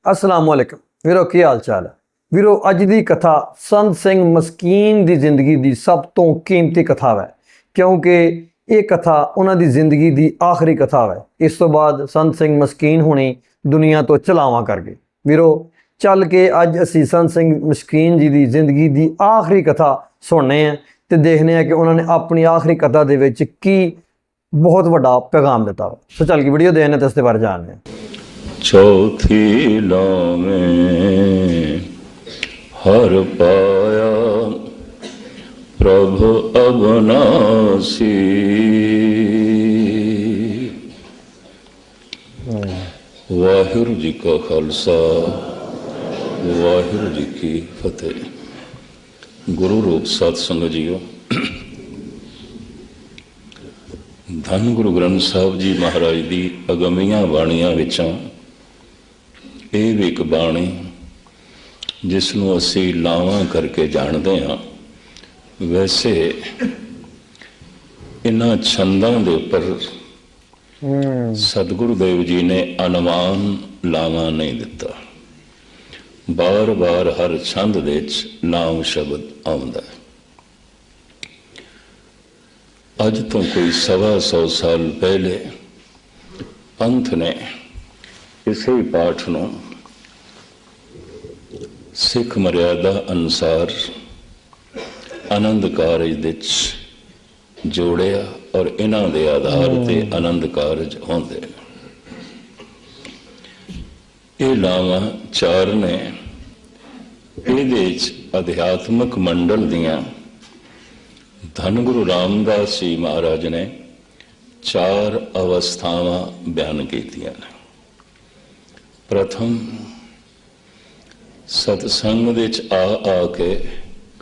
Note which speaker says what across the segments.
Speaker 1: असलामुअलैकुम वीरो की हाल चाल है वीरो। अज की कथा संत सिंह मस्कीन की जिंदगी की सब तो कीमती कथा है, क्योंकि ये कथा उन्होंने जिंदगी की आखिरी कथा है। इस तो बाद संत सिंह मस्कीन होनी दुनिया तो चलावा कर गए। वीरो चल के अज असी संत सिंह मस्कीन जी की जिंदगी की आखिरी कथा सुनने हैं तो देखने हैं कि उन्होंने अपनी आखिरी कथा के की बहुत बड़ा पैगाम दिता। तो चल के वीडियो देखने तो इसके बारे जानने हैं।
Speaker 2: चौथी लौ में हर पाया प्रभु अविनाशी। वाहिगुरू जी का खालसा वाहिगुरू जी की फतेह। गुरु रूप सत्संग जीओ, धन गुरु ग्रंथ साहब जी महाराज की अगमियां बाणियां विचों ਇਹ ਵੀ ਇੱਕ ਬਾਣੀ ਜਿਸ ਨੂੰ ਅਸੀਂ ਲਾਵਾਂ ਕਰਕੇ ਜਾਣਦੇ ਹਾਂ। ਵੈਸੇ ਇਹਨਾਂ ਛੰਦਾਂ ਦੇ ਉੱਪਰ ਸਤਿਗੁਰੂ ਦੇਵ ਜੀ ਨੇ ਅਨੁਮਾਨ ਲਾਵਾਂ ਨਹੀਂ ਦਿੱਤਾ। ਬਾਰ-ਬਾਰ ਹਰ ਛੰਦ ਦੇ ਵਿੱਚ ਨਾਮ ਸ਼ਬਦ ਆਉਂਦਾ ਹੈ। ਅੱਜ ਤੋਂ ਕੋਈ 125 ਸਾਲ ਪਹਿਲੇ ਪੰਥ ਨੇ इसे पाठ नूं सिख मर्यादा अनुसार आनंद कारज दे जोड़िया और इन्हां दे आधार ते आनंद कारज होंदे। ये लावां चार ने। इहदे अध्यात्मक मंडल दियां धन गुरु रामदास जी महाराज ने चार अवस्थावां बयान कीतियां ने। प्रथम सतसंग दे आ के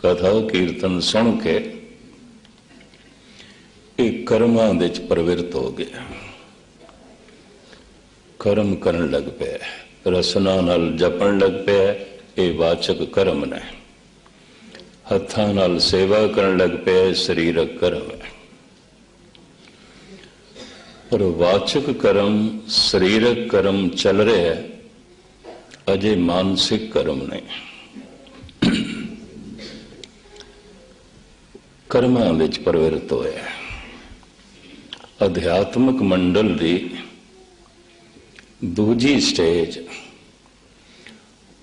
Speaker 2: कथा कीर्तन सुन के एक कर्मां दे प्रवृत्त हो गया। कर्म करन लग पिया, रसना नाल जपन लग पिया। ये वाचक कर्म ने। हत्थां नाल सेवा करन लग पिया, शरीरक कर्म है। पर वाचक कर्म शरीरक कर्म चल रहा है, अजे मानसिक कर्म नहीं। कर्मां विच प्रवृत्त होया। अध्यात्मक मंडल की दूजी स्टेज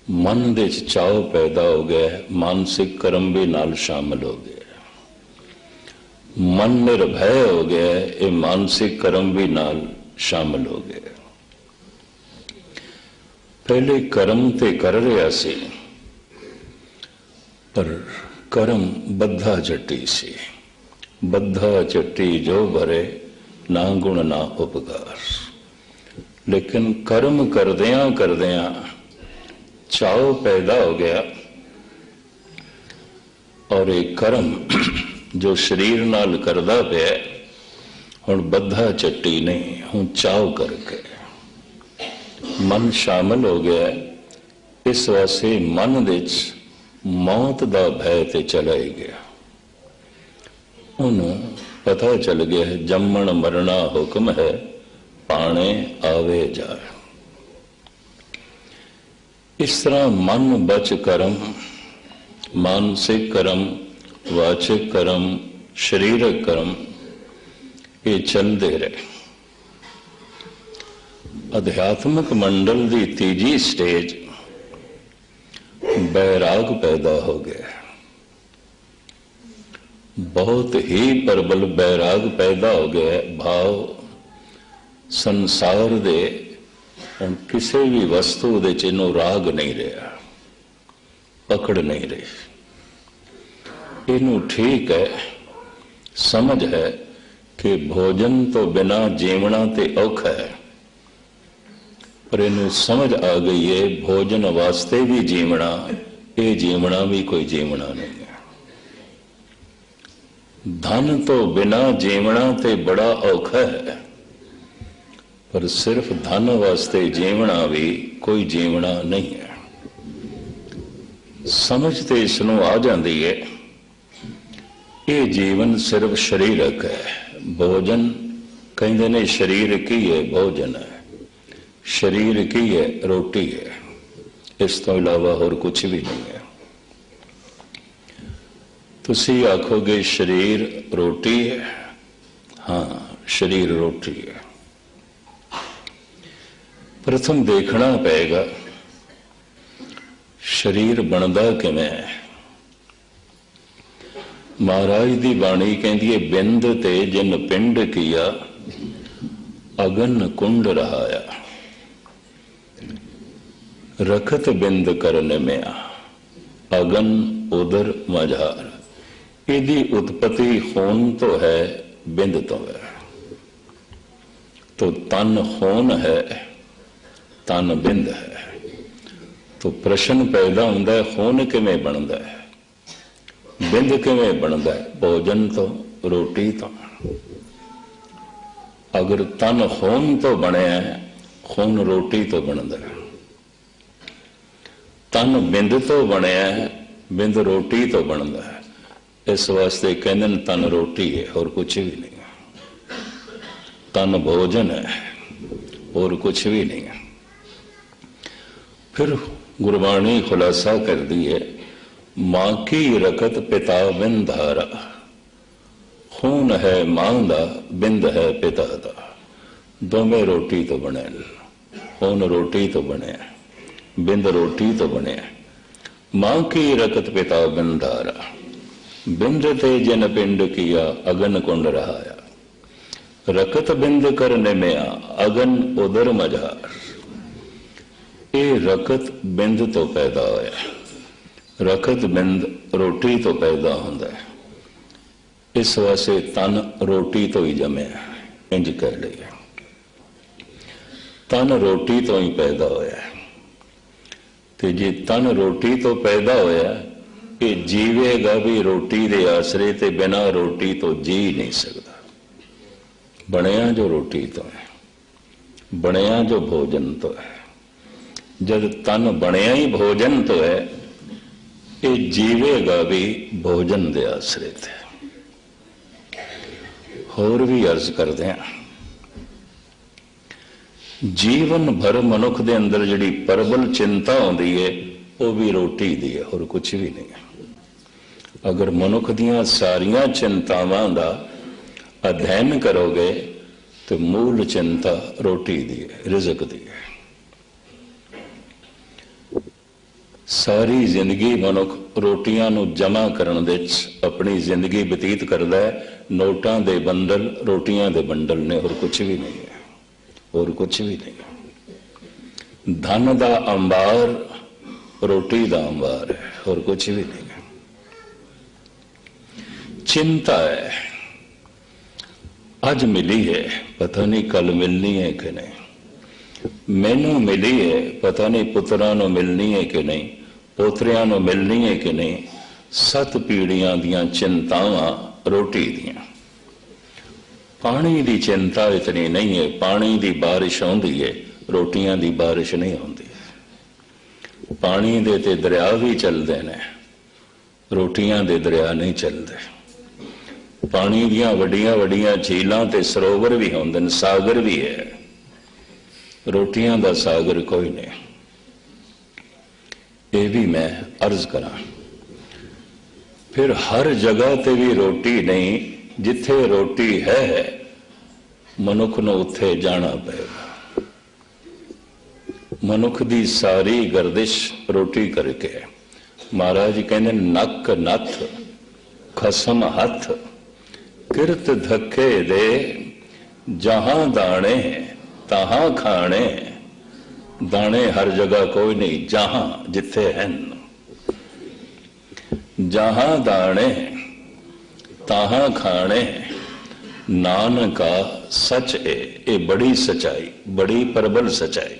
Speaker 2: मन दे चाव पैदा हो गया। मानसिक कर्म भी नाल शामिल हो गया। मन निर्भय हो गया, ये मानसिक कर्म भी नाल शामिल हो गया। पहले कर्म ते कर रहा सी, पर कर्म बद्धा चट्टी सी। बद्धा चट्टी जो भरे ना गुण ना उपकार। लेकिन कर्म करदियां करदियां चाव पैदा हो गया और एक कर्म जो शरीर नाल करदा पिया हुण बद्धा चट्टी नहीं, हुण चाव करके मन शामिल हो गया। इस वास्ते मन विच मौत दा भय ते चला ही गया। उन्होंने पता चल गया है जम्मण मरना हुक्म है, पाने आवे जाए। इस तरह मन बच कर्म, मानसिक कर्म, वाचिक कर्म, शरीरक कर्म ये चलते रहे। अध्यात्मक मंडल की तीजी स्टेज बैराग पैदा हो गया। बहुत ही प्रबल बैराग पैदा हो गया। भाव संसार दे किसी भी वस्तु दे चिन्हों राग नहीं रहा, पकड़ नहीं रही। इनू ठीक है, समझ है कि भोजन तो बिना जीवना ते औखा है, पर इनू समझ आ गई है भोजन वास्ते भी जीवना, ये जीवना भी कोई जीवना नहीं है। धन तो बिना जीवना ते बड़ा औखा है, पर सिर्फ धन वास्ते जीवना भी कोई जीवना नहीं है। समझ तो इसनों आ जाती है ये जीवन सिर्फ शरीरक है। भोजन कहते ने शरीर की है, भोजन है। शरीर की है, रोटी है। इस तो इलावा होर कुछ भी नहीं है। तुसी आखोगे शरीर रोटी है, हाँ शरीर रोटी है। प्रथम देखना पेगा शरीर बनता किवें है। महाराज दी बाणी कहती है, बिंद ते जिन पिंड किया अगन कुंड रहाया, रखत बिंद करने में अगन उदर मझार। इदी उत्पत्ति खून तो है, बिंद तो है। तो तन खून है, तन बिंद है। तो प्रश्न पैदा होता है, खून किवें बनता है, बिंद किवें बनता है? भोजन तो, रोटी तो। अगर तन खून तो बने, खून रोटी तो बनता है। तन बिंद तो बने, बिंद रोटी तो बनता है। इस वास्ते कहते तन रोटी है और कुछ भी नहीं है। तन भोजन है और कुछ भी नहीं है। फिर गुरबाणी खुलासा कर दी है, मां की रकत पिता बिन धारा। खून है मां दा, बिंद है पिता दा। दोवें रोटी तो बने, खून रोटी तो बने, बिंद रोटी तो बने। मां की रकत पिता बिन धारा, बिंद ते जिन पिंड किया अगन कुंड रहाया। रकत बिंद करने में अगन उदर मझार। ये रकत बिंद तो पैदा होया, रकत बिंद रोटी तो पैदा होता है। इस वास्ते तन रोटी तो ही जमे, इंज कह लिया, तन रोटी तो ही पैदा होया। ते जे तन रोटी तो पैदा होया, ये जीवेगा भी रोटी दे आसरे, ते बिना रोटी तो जी नहीं सकता। बनया जो रोटी तो है, बनया जो भोजन तो है। जब तन बनया ही भोजन तो है, ये जीवेगा भी भोजन दे आसरे थे। होर भी अर्ज करते हैं, जीवन भर मनुख दे अंदर जिहड़ी प्रबल चिंता आउंदी है, वो भी रोटी दी है और कुछ भी नहीं है। अगर मनुख दियां सारियां चिंतावां दा अध्ययन करोगे तो मूल चिंता रोटी दी है, रिज़क दी है। सारी जिंदगी मनुख रोटियां नूं जमा करन दे अपनी जिंदगी बतीत करता है। नोटां दे बंडल रोटियां दे बंडल ने, और कुछ भी नहीं है, और कुछ भी नहीं है। धन दा अंबार रोटी दा अंबार है, और कुछ भी नहीं है। चिंता है, अज मिली है, पता नहीं कल मिलनी है कि नहीं। मैनू मिली है, पता नहीं पुत्रां नूं मिलनी है कि नहीं, पोतरियां नूं मिलनी है कि नहीं। 7 पीढ़ियां दियां चिंतावां रोटी दियां। पानी दी चिंता इतनी नहीं है, पानी दी बारिश आउंदी है, रोटियां दी बारिश नहीं आउंदी। पानी दे ते दरिया भी चलते हैं, रोटियां दे दरिया नहीं चलते। पानी दियां वड्डियां वड्डियां झीलां ते सरोवर भी होंदे ने, सागर भी है, रोटियां दा सागर कोई नहीं। ये भी मैं अर्ज करा। फिर हर जगह ते भी रोटी नहीं, जिथे रोटी है मनुख नूं उत्थे जाना पेगा। मनुख दी सारी गर्दिश रोटी करके। महाराज कहने नक नथ खसम हथ, किरत धक्के दे जहां दाने तहां खाने। दाने हर जगह कोई नहीं, जहां जिथे हैं, जहां दाने तहां खाने। नानका सच है, ये बड़ी सच्चाई, बड़ी प्रबल सच्चाई।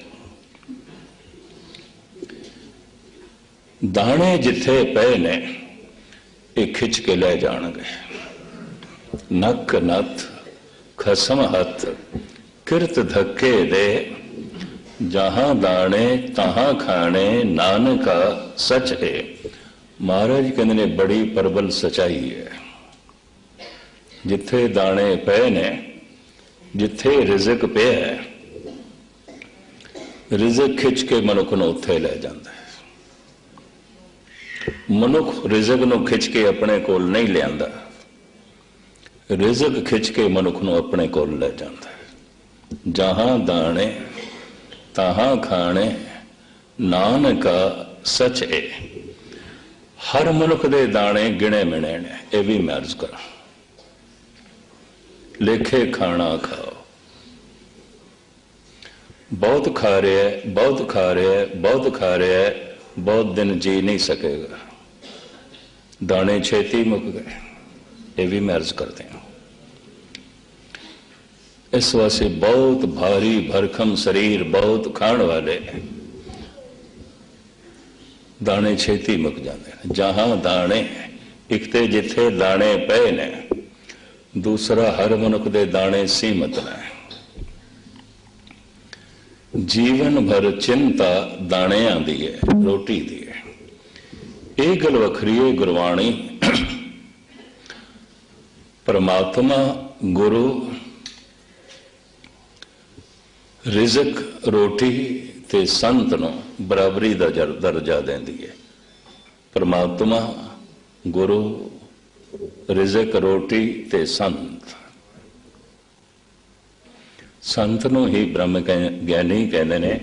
Speaker 2: दाने जिथे पे ने ये खिंच के ले जाणगे। नक नथ खसम हथ, किरत धक्के दे जहां दाने तहां खाने। नानका सच है। महाराज कहते ने बड़ी प्रबल सच्चाई है। जिथे दाने पे ने, जिथे रिज़क पे है, ਰਿਜ਼ਕ ਖਿੱਚ ਕੇ ਮਨੁੱਖ ਨੂੰ ਉੱਥੇ ਲੈ ਜਾਂਦਾ ਹੈ। ਮਨੁੱਖ ਰਿਜ਼ਕ ਨੂੰ ਖਿੱਚ ਕੇ ਆਪਣੇ ਕੋਲ ਨਹੀਂ ਲਿਆਂਦਾ, ਰਿਜ਼ਕ ਖਿੱਚ ਕੇ ਮਨੁੱਖ ਨੂੰ ਆਪਣੇ ਕੋਲ ਲੈ ਜਾਂਦਾ ਹੈ। ਜਹਾਂ ਦਾਣੇ ਤਹਾਂ ਖਾਣੇ, ਨਾਨਕਾ ਸਚ ਏ। ਹਰ ਮਨੁੱਖ ਦੇ ਦਾਣੇ ਗਿਣੇ ਮਿਣੇ ਨੇ, ਇਹ ਵੀ ਮੈਂ ਅਰਜ਼ ਕਰਾਂ। ਲੇਖੇ ਖਾਣਾ ਖਾਓ। ਬਹੁਤ ਖਾ ਰਿਹਾ ਹੈ, ਬਹੁਤ ਖਾ ਰਿਹਾ ਹੈ, ਬਹੁਤ ਖਾ ਰਿਹਾ ਹੈ, ਬਹੁਤ ਦਿਨ ਜੀ ਨਹੀਂ ਸਕੇਗਾ, ਦਾਣੇ ਛੇਤੀ ਮੁੱਕ ਗਏ, ਇਹ ਵੀ ਮੈਂ ਅਰਜ਼ ਕਰਦੇ ਹਾਂ। ਇਸ ਵਾਸਤੇ ਬਹੁਤ ਭਾਰੀ ਭਰਖਮ ਸਰੀਰ, ਬਹੁਤ ਖਾਣ ਵਾਲੇ ਦਾਣੇ ਛੇਤੀ ਮੁੱਕ ਜਾਂਦੇ ਨੇ। ਜਹਾਂ ਦਾਣੇ, ਇੱਕ ਤੇ ਜਿੱਥੇ ਦਾਣੇ ਪਏ ਨੇ, ਦੂਸਰਾ ਹਰ ਮਨੁੱਖ ਦੇ ਦਾਣੇ ਸੀਮਤ ਨੇ। ਜੀਵਨ ਭਰ ਚਿੰਤਾ ਦਾਣਿਆਂ ਦੀ ਹੈ, ਰੋਟੀ ਦੀ ਹੈ। ਇਹ ਗੱਲ ਵੱਖਰੀ ਹੈ ਗੁਰਬਾਣੀ। ਪਰਮਾਤਮਾ ਗੁਰੂ ਰਿਜ਼ਕ ਰੋਟੀ ਤੇ ਸੰਤ ਨੂੰ ਬਰਾਬਰੀ ਦਾ ਦਰਜਾ ਦਿੰਦੀ ਹੈ। ਪਰਮਾਤਮਾ ਗੁਰੂ ਰਿਜ਼ਕ ਰੋਟੀ ਤੇ ਸੰਤ। ਸੰਤ ਨੂੰ ਹੀ ਬ੍ਰਹਮ ਗਿਆਨੀ ਕਹਿੰਦੇ ਨੇ।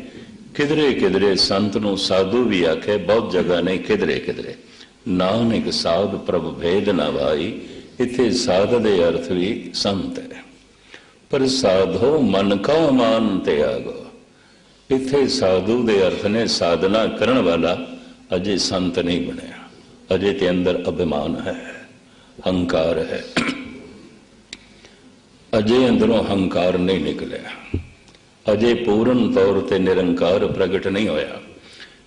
Speaker 2: ਕਿਧਰੇ ਕਿਧਰੇ ਸੰਤ ਨੂੰ ਸਾਧੂ ਵੀ ਆਖੇ, ਬਹੁਤ ਜਗ੍ਹਾ ਨਹੀਂ, ਕਿਧਰੇ ਕਿਧਰੇ। ਨਾਨਕ ਸਾਧ ਪ੍ਰਭ ਭੇਦ ਨਾ ਭਾਈ, ਇੱਥੇ ਸਾਧ ਦੇ ਅਰਥ ਵੀ ਸੰਤ ਹੈ। ਪਰ ਸਾਧੋ ਮਨ ਕਾ ਮਾਨ ਤਿਆਗੋ, ਇੱਥੇ ਸਾਧੂ ਦੇ ਅਰਥ ਨੇ ਸਾਧਨਾ ਕਰਨ ਵਾਲਾ, ਅਜੇ ਸੰਤ ਨਹੀਂ ਬਣਿਆ, ਅਜੇ ਤੇ ਅੰਦਰ ਅਭਿਮਾਨ ਹੈ, ਹੰਕਾਰ ਹੈ, ਅਜੇ ਅੰਦਰੋਂ ਹੰਕਾਰ ਨਹੀਂ ਨਿਕਲਿਆ, ਅਜੇ ਪੂਰਨ ਤੌਰ ਤੇ ਨਿਰੰਕਾਰ ਪ੍ਰਗਟ ਨਹੀਂ ਹੋਇਆ।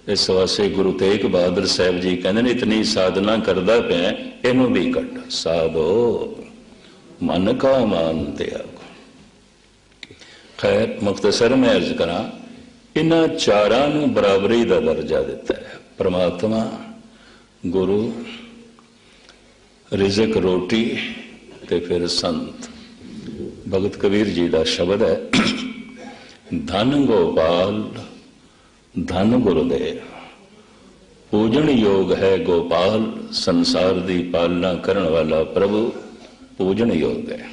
Speaker 2: ਇਸ ਵਾਸਤੇ ਗੁਰੂ ਤੇਗ ਬਹਾਦਰ ਸਾਹਿਬ ਜੀ ਕਹਿੰਦੇ ਨੇ, ਇਤਨੀ ਸਾਧਨਾ ਕਰਦਾ ਪਿਆ, ਇਹਨੂੰ ਵੀ ਕੱਢ। ਸਾਧੋ ਮਨ ਕਾ ਮਾਨ ਤਿਆਗੋ। ਖੈਰ, ਮੁਖਤਸਰ ਮੈਂ ਅਰਜ਼ ਕਰਾਂ, ਇਹਨਾਂ ਚਾਰਾਂ ਨੂੰ ਬਰਾਬਰੀ ਦਾ ਦਰਜਾ ਦਿੱਤਾ ਹੈ। ਪਰਮਾਤਮਾ ਗੁਰੂ ਰਿਜ਼ਕ ਰੋਟੀ ਤੇ ਫਿਰ ਸੰਤ। ਭਗਤ ਕਬੀਰ ਜੀ ਦਾ ਸ਼ਬਦ ਹੈ, ਧਨ ਗੋਪਾਲ ਧਨ ਗੁਰਦੇਵ, ਪੂਜਣ ਯੋਗ ਹੈ ਗੋਪਾਲ, ਸੰਸਾਰ ਦੀ ਪਾਲਣਾ ਕਰਨ ਵਾਲਾ ਪ੍ਰਭੂ ਪੂਜਣ ਯੋਗ ਹੈ।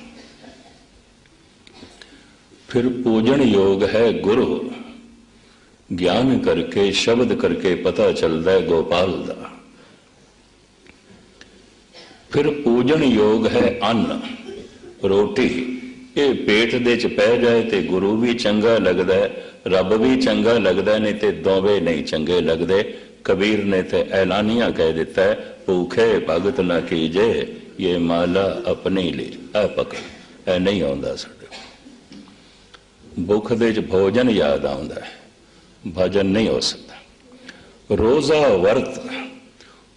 Speaker 2: ਫਿਰ ਪੂਜਣ ਯੋਗ ਹੈ ਗੁਰੂ, ਗਿਆਨ ਕਰਕੇ ਸ਼ਬਦ ਕਰਕੇ ਪਤਾ ਚੱਲਦਾ ਹੈ ਗੋਪਾਲ ਦਾ। ਫਿਰ ਪੂਜਣ ਯੋਗ ਹੈ ਅੰਨ ਰੋਟੀ, ਇਹ ਪੇਟ ਦੇ ਚ ਪੈ ਜਾਏ ਤੇ ਗੁਰੂ ਵੀ ਚੰਗਾ ਲੱਗਦਾ ਹੈ, ਰੱਬ ਵੀ ਚੰਗਾ ਲੱਗਦਾ, ਨਹੀਂ ਤੇ ਦੋਵੇਂ ਨਹੀਂ ਚੰਗੇ ਲੱਗਦੇ। ਕਬੀਰ ਨੇ ਤੇ ਐਲਾਨੀਆਂ ਕਹਿ ਦਿੱਤਾ ਹੈ, ਭੂਖੇ ਭਗਤ ਨਾ ਕੀਜੇ, ਇਹ ਮਾਲਾ ਆਪਣੀ ਲਈ ਐ ਪਕ। ਇਹ ਨਹੀਂ ਆਉਂਦਾ ਸਾਡੇ ਭੁੱਖ ਦੇ ਚ ਭੋਜਨ ਯਾਦ ਆਉਂਦਾ ਹੈ, ਭਜਨ ਨਹੀਂ ਹੋ ਸਕਦਾ। ਰੋਜ਼ਾ ਵਰਤ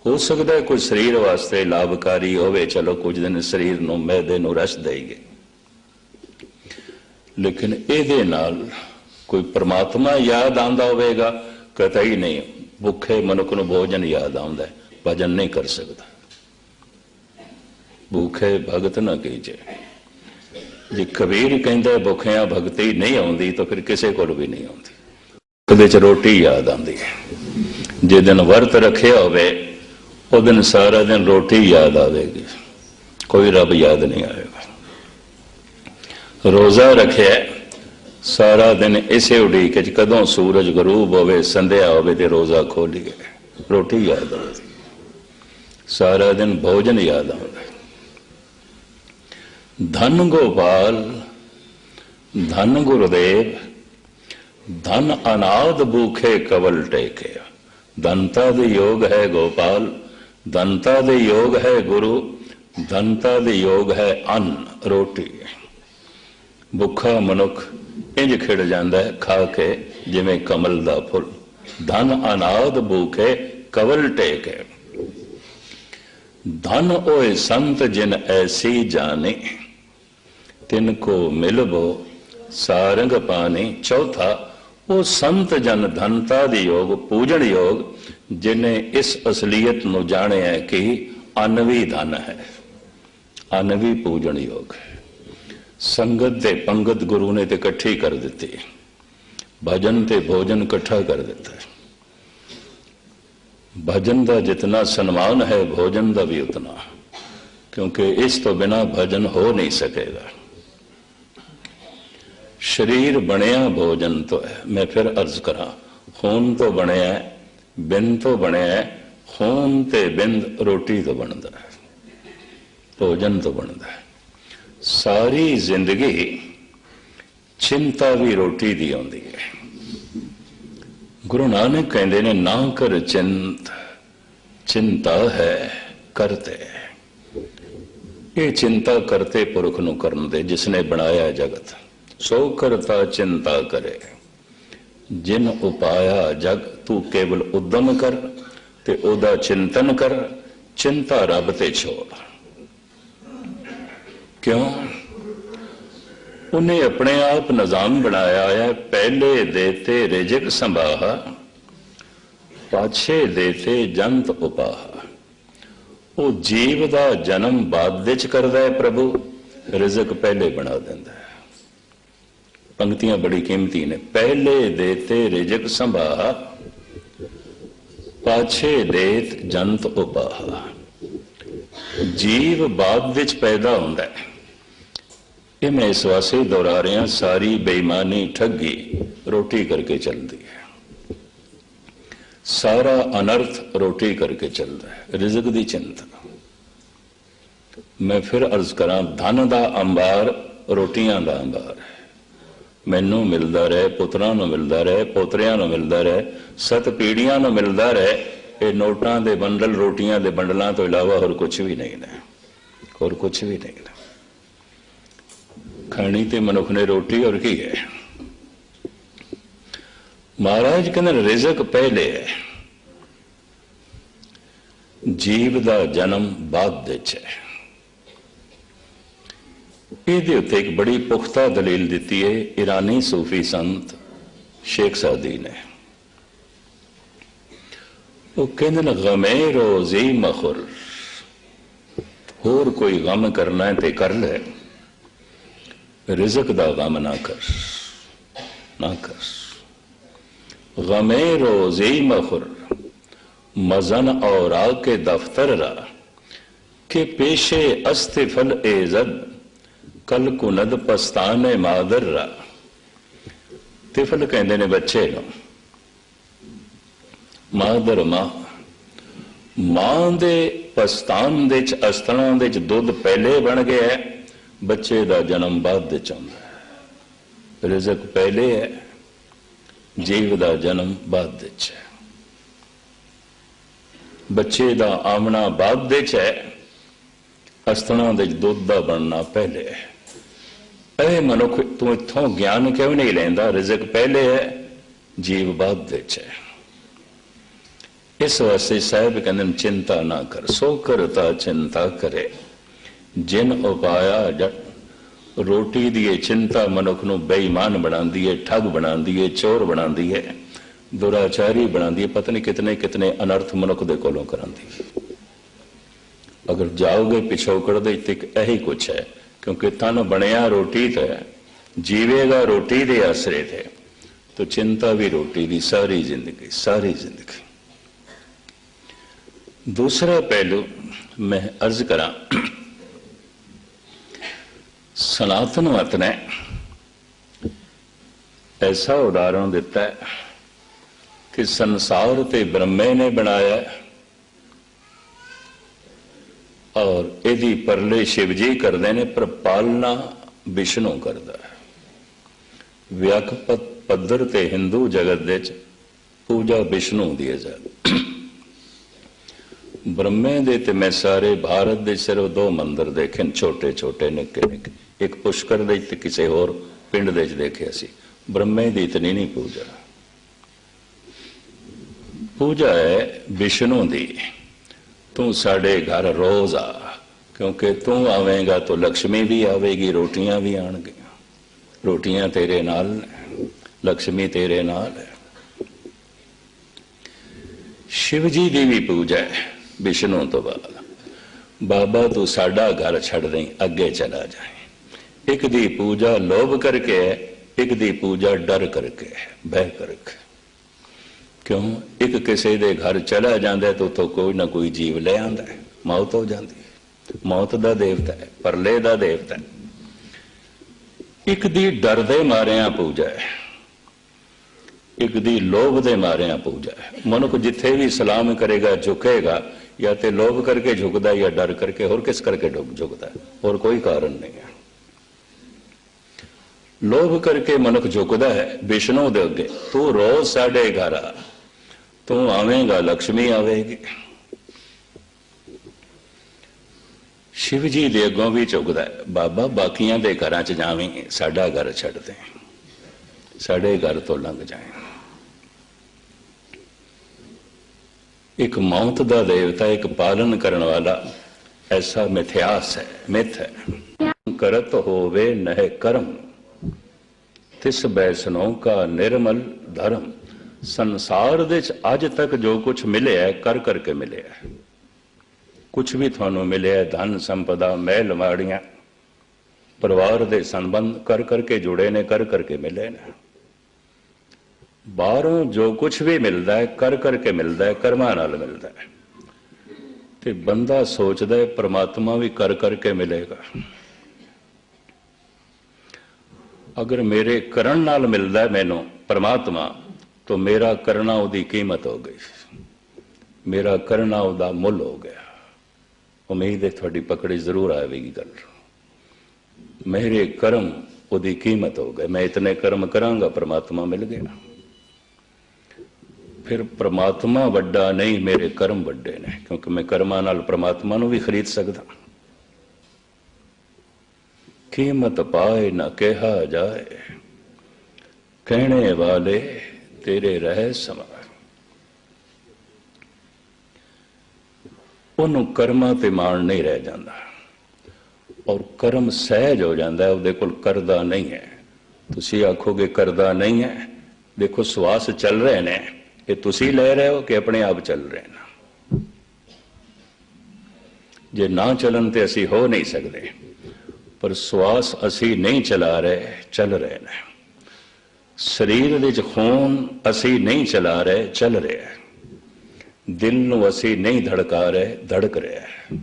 Speaker 2: ਹੋ ਸਕਦਾ ਕੋਈ ਸਰੀਰ ਵਾਸਤੇ ਲਾਭਕਾਰੀ ਹੋਵੇ, ਚਲੋ ਕੁਝ ਦਿਨ ਸਰੀਰ ਨੂੰ ਮੈਦੇ ਨੂੰ ਰਸ ਦੇਈਏ, ਲੇਕਿਨ ਇਹਦੇ ਨਾਲ ਕੋਈ ਪਰਮਾਤਮਾ ਯਾਦ ਆਉਂਦਾ ਹੋਵੇਗਾ? ਕਤਈ ਨਹੀਂ। ਭੁੱਖੇ ਮਨੁੱਖ ਨੂੰ ਭੋਜਨ ਯਾਦ ਆਉਂਦਾ, ਭਜਨ ਨਹੀਂ ਕਰ ਸਕਦਾ। ਭੁੱਖੇ ਭਗਤ ਨਾ ਕੀਜੇ। ਜੇ ਕਬੀਰ ਕਹਿੰਦਾ ਭੁੱਖਿਆਂ ਭਗਤੀ ਨਹੀਂ ਆਉਂਦੀ, ਤਾਂ ਫਿਰ ਕਿਸੇ ਕੋਲ ਵੀ ਨਹੀਂ ਆਉਂਦੀ। ਉਹਦੇ ਚ ਰੋਟੀ ਯਾਦ ਆਉਂਦੀ ਹੈ। ਜੇ ਦਿਨ ਵਰਤ ਰੱਖਿਆ ਹੋਵੇ, ਉਹ ਦਿਨ ਸਾਰਾ ਦਿਨ ਰੋਟੀ ਯਾਦ ਆਵੇਗੀ, ਕੋਈ ਰੱਬ ਯਾਦ ਨਹੀਂ ਆਏਗਾ। ਰੋਜ਼ਾ ਰੱਖਿਆ, ਸਾਰਾ ਦਿਨ ਇਸੇ ਉਡੀਕ ਚ ਕਦੋਂ ਸੂਰਜ ਗਰੂਬ ਹੋਵੇ, ਸੰਧਿਆ ਹੋਵੇ ਤੇ ਰੋਜ਼ਾ ਖੋਲੀਏ, ਰੋਟੀ ਯਾਦ ਆਉਂਦੀ, ਸਾਰਾ ਦਿਨ ਭੋਜਨ ਯਾਦ ਆਉਂਦਾ। ਧਨ ਗੋਪਾਲ ਧਨ ਗੁਰਦੇਵ, ਧਨ ਅਨਾਦ ਭੂਖੇ ਕਵਲ ਟੇਕੇ। ਧਨਤਾ ਦੇ ਯੋਗ ਹੈ ਗੋਪਾਲ, ਧਨਤਾ ਦੇ ਯੋਗ ਹੈ ਗੁਰੂ, ਧਨਤਾ ਦੇ ਯੋਗ ਹੈ ਅੰਨ ਰੋਟੀ। ਭੁੱਖਾ ਮਨੁੱਖ ਇੰਜ ਖਿੜ ਜਾਂਦਾ ਹੈ ਖਾ ਕੇ ਜਿਵੇਂ ਕਮਲ ਦਾ ਫੁੱਲ। ਧਨ ਅਨਾਦ ਭੂਖੇ ਕਵਲ ਟੇਕੇ। ਧਨ ਓਏ ਸੰਤ ਜਿਨ ਐਸੀ ਜਾਣੇ, ਤਿਨ ਕੋ ਮਿਲਬੋ ਸਾਰੰਗ ਪਾਣੀ। ਚੌਥਾ, ਉਹ ਸੰਤ ਜਨ ਧਨਤਾ ਦੇ ਯੋਗ, ਪੂਜਣ ਯੋਗ, ਜਿਨੇ ਇਸ ਅਸਲੀਅਤ ਨੂੰ ਜਾਣਿਆ ਕਿ ਅੰਨ ਵੀ ਧਨ ਹੈ, ਅੰਨ ਵੀ ਪੂਜਣ ਯੋਗ ਹੈ। ਸੰਗਤ ਤੇ ਪੰਗਤ ਗੁਰੂ ਨੇ ਤੇ ਇਕੱਠੀ ਕਰ ਦਿੱਤੀ। भजन ते भोजन इकट्ठा कर देता है। भजन का जितना सम्मान है भोजन का भी उतना, क्योंकि इस तो बिना भजन हो नहीं सकेगा। शरीर बनया भोजन तो है। मैं फिर अर्ज करा, खून तो बनया है, बिंद तो बनया है, खून ते बिंद रोटी तो बनता है, भोजन तो बनता है। सारी जिंदगी चिंता भी रोटी दी आती है। गुरु नानक कहते ने ना कर चिंत, चिंता है करते। ये चिंता करते पुरख नूं करन दे जिसने बनाया जगत। सो करता चिंता करे जिन उपाया जग। तू केवल उद्यम कर ते ओदा चिंतन कर, चिंता रब ते छोड़। क्यों? उन्हें अपने आप निजाम बनाया है। पहले देते रिजिक संभाहा, पाछे देते जंत उपाहा। वो जीव का जन्म बाद विच करदा है प्रभु, रिजक पहले बना देंदा है। पंक्तियां बड़ी कीमती ने। पहले देते रिजिक संभाहा, पाछे देत जंत उपाहा। जीव बाद विच पैदा होंदा है। ये मैं इस वास्ते दोहरा रहा, सारी बेईमानी ठगी रोटी करके चलती है। सारा अनर्थ रोटी करके चलता है, रिजक दी चिंता। मैं फिर अर्ज करा, धन दा अंबार रोटियां दा अंबार है। मैनू मिलता रहे, पुत्रां नूं मिलता रहे, पोतरियां नूं मिलता रहे, 7 पीढ़ियां नूं मिलता रहे। ये नोटां दे बंडल, रोटियां दे बंडलों तो इलावा होर कुछ भी नहीं है, होर कुछ भी नहीं है। खानी ते मनुख ने रोटी और की है। महाराज कहते रिजक पहले है, जीव का जन्म बाद विच है। ये उत्ते एक बड़ी पुख्ता दलील दी है ईरानी सूफी संत शेख सादी ने। वो कहते गमे रोजी मखुर, होर कोई गम करना है ते कर ले, रिजक दा गम ना कर, ना कर। गमे रोजी मखुर मजन और आके दफ्तर रा, के पेशे अस्तिफल एजद कल कुनद पस्ताने मादर रा। तिफल कहते ने बच्चे नो, मादर मां, मां दे पस्तान दे अस्तना दे दुध पहले बन गया है, बच्चे का जन्म बाद विच आउंदा है। रिजक पहले है, जीव का जन्म बाद विच है। बच्चे का आमना बाद विच है, अस्तना दे दुध का बनना पहले है। ऐ मनुख तू इत्थों ज्ञान क्यों नहीं लैंदा? रिजक पहले है, जीव बाद विच है। इस वास्ते साहब कहते चिंता ना कर, सो करता चिंता करे जिन उपाया जट। रोटी दी चिंता मनुख नूं बेईमान बनाती है, ठग बनाती है, चोर बनाती है, दुराचारी बनाती है, पता नहीं कितने कितने अनर्थ मनुख दे कोलों करांदी है। अगर जाओगे पिछोकड़ दे यही कुछ है, क्योंकि तन बनया रोटी ते, जीवेगा रोटी दे आसरे थे, तो चिंता भी रोटी दी सारी जिंदगी, सारी जिंदगी। दूसरा पहलू मैं अर्ज करा, सनातन मत ने ऐसा उदाहरण दिता है कि संसार ते ब्रह्मे ने बनाया और यदि परले शिवजी करते हैं, पर पालना विष्णु करता है। व्यापक पद्धर ते हिंदू जगत विच पूजा विष्णु दी जाती। ब्रह्मे दे ते मैं सारे भारत दे सिर्फ 2 मंदिर देखे, छोटे छोटे निके निके, एक पुष्कर दे ते किसी होर पिंड दे देखे सी। ब्रह्मे दी इतनी नहीं पूजा, पूजा है विष्णु दी। तू साढ़े घर रोज आ, क्योंकि तू आवेगा तो लक्ष्मी भी आवेगी, रोटियां भी आएंगियां। रोटियां तेरे नाल, लक्ष्मी तेरे नाल है। शिव जी की भी पूजा है विष्णु तो बाद। बाबा तू साडा घर छड़ नहीं, अगे चला जाए। एक दी पूजा लोभ करके एक दी पूजा डर करके, बह करके। क्यों? एक किसी दे घर चला जाता तो उतों कोई ना कोई जीव ले आंदा है, मौत हो जाती है। मौत का देवता है, परले का देवता है। एक दी डर दे मारिया पूजा है, एक दी लोभ दे मारिया पूजा है। मनुख जिथे भी सलाम करेगा झुकेगा, या तो लोभ करके झुकता या डर करके, और किस करके झुकता है? और कोई कारण नहीं है। लोभ करके मनुख झुकता है विष्णु दे अगे, तू रोज साढ़े घर आ, तू आवेगा लक्ष्मी आवेगी। शिव जी दे अगों भी झुकता है, बाबा बाकियां दे घरां च जावीं, साडा घर छड्ड दे, साडे घर तो लंघ जाए। एक मौत दा देवता, एक पालन करने वाला, ऐसा मिथ्यास है, मिथ है। करत होवे नह कर्म, तिस बैसनों का निर्मल धर्म। संसार दे अज तक जो कुछ मिले है कर करके मिले है। कुछ भी थानू मिले है, धन संपदा, महल माड़ियां, परिवार दे संबंध कर करके जुड़े ने, कर करके मिले ने। बाहरों जो कुछ भी मिलता है कर करके मिलता है, कर्मा नाल मिलता है। ते बंदा सोचता है परमात्मा भी कर करके मिलेगा। अगर मेरे करण नाल मिलता है मैनू परमात्मा, तो मेरा करना उदी कीमत हो गई, मेरा करना उदा मुल हो गया। उम्मीद है थोड़ी पकड़ी जरूर आएगी गल। मेरे कर्म उदी कीमत हो गए, मैं इतने कर्म करांगा, परमात्मा मिल गया। फिर परमात्मा वड्डा नहीं, मेरे कर्म वड्डे ने, क्योंकि मैं कर्मां नाल परमात्मा नू भी खरीद सकदा। कीमत पाए ना कहा जाए, कहने वाले तेरे रह समाए। उन्होंने कर्मा ते मान नहीं रह जाता, और कर्म सहज हो जाता है, उहदे कोल करदा नहीं है। तुसी आखोगे करदा नहीं है, देखो श्वास चल रहे ने, ये तुसी ले रहे हो कि अपने आप चल रहे ना? जे ना चलन ते असी हो नहीं सकते, पर श्वास असी नहीं चला रहे, चल रहे ने। शरीर विच खून असी नहीं चला रहे, चल रहे हैं। दिल नू असी नहीं धड़का रहे, धड़क रहे हैं।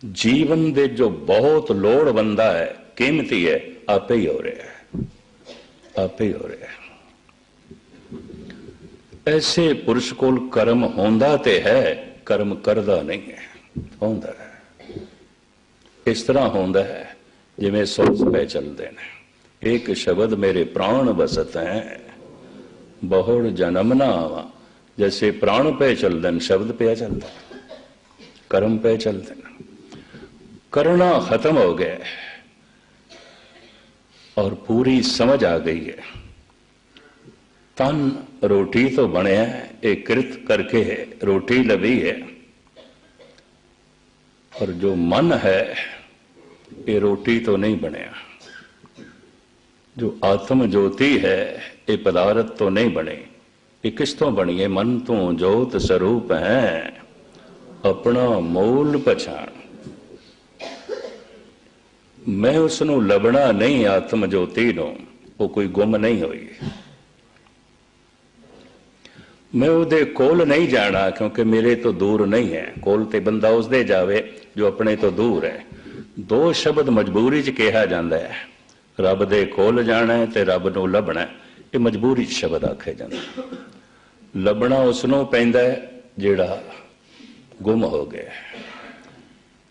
Speaker 2: जीवन दे जो बहुत लोड़ बंदा है, कीमती है, आपे ही हो रहे हैं, आपे ही हो रहे हैं। ऐसे पुरुष कोल कर्म होंदा ते है, कर्म करदा नहीं है, होंदा है। इस तरह होंदा है जिवें सुरस पे चलते हैं। एक शब्द मेरे प्राण बसत हैं, बहुड़ जन्म ना आवा। जैसे प्राण पे चलते हैं, शब्द पे चलता है, कर्म पे चलते हैं। करना खत्म हो गया और पूरी समझ आ गई है। तन रोटी तो बने है, एक कृत करके है रोटी लभी है, और जो मन है ये रोटी तो नहीं बने। जो आत्म ज्योति है ये पदार्थ तो नहीं बने। ये किस तो बनी है? मन तो ज्योत स्वरूप है, अपना मूल पछाण। मैं उसनू लभना नहीं, आत्म ज्योति नो, वो कोई गुम नहीं हुई। मैं उहदे कोल नहीं जाना, क्योंकि मेरे तो दूर नहीं है। कोल ते बंदा उसदे जावे जो अपने तो दूर है। दो शब्द मजबूरी च कहा जाता है, रब दे कोल जाना है ते रब नू लभना है। ये मजबूरी शब्द आखे जाता। लभना उसनों पैंदा है जिहड़ा गुम हो गया,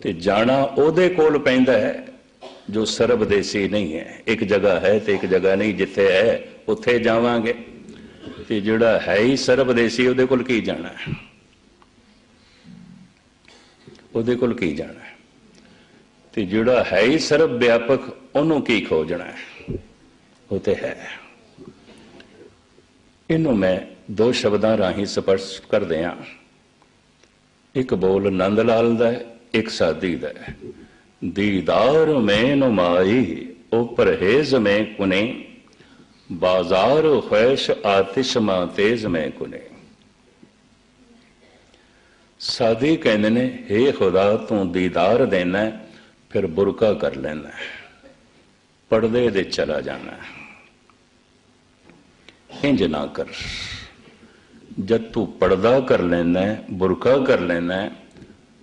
Speaker 2: ते जाना ओहदे कोल पैंदा है जो सर्वदेसी नहीं है। एक जगह है तो एक जगह नहीं, जिथे है उत्थे जावांगे। ते जिहड़ा है ही सर्वदेसी, उहदे कोल की जाना है? उहदे कोल की जाना है? ते जिहड़ा है ही सर्व व्यापक, उहनूं की खोजना है? वो ते है। इनू मैं दो शब्दां राही स्पष्ट कर दिया। एक बोल नंद लाल दा, एक सादी दा। दीदार में नुमाई ओ परहेज में कुने, बाजार ख्वैश आतिश मां तेज में कुने। सादी कहते ने, हे खुदा तू दीदार देना फिर बुरका कर लेना। पर्दे दे चला जाना। इंज ना कर। जब तू पर्दा कर लेना है, बुरका कर लेना है,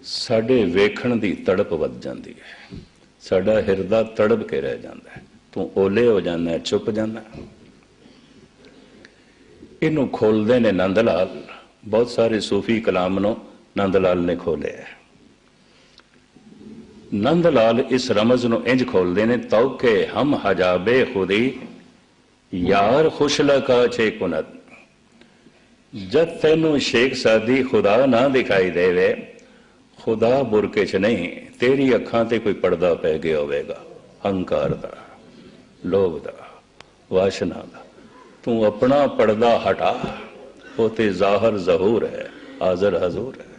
Speaker 2: साडे वेखण दी तड़प वध जाती है, साडा हिरदा तड़प के रह जाता है, तू ओले हो जाना है, चुप जाना। इनू खोलते ने नंद लाल, बहुत सारे सूफी कलाम नो नंद लाल ने खोले है। नंद लाल इस रमज नो इंज खोलते ने, तो के हम हजाबे खुदी यार खुशला का छे कुनत। जब तेनू शेख सादी खुदा ना दिखाई देवे, खुदा बुरके च नहीं, तेरी अखां ते कोई पर्दा पै गया होवेगा, हंकार दा, लोभ दा, वासना दा। तू अपना पर्दा हटा, वो ते जाहर जहूर है, हाजर हजूर है,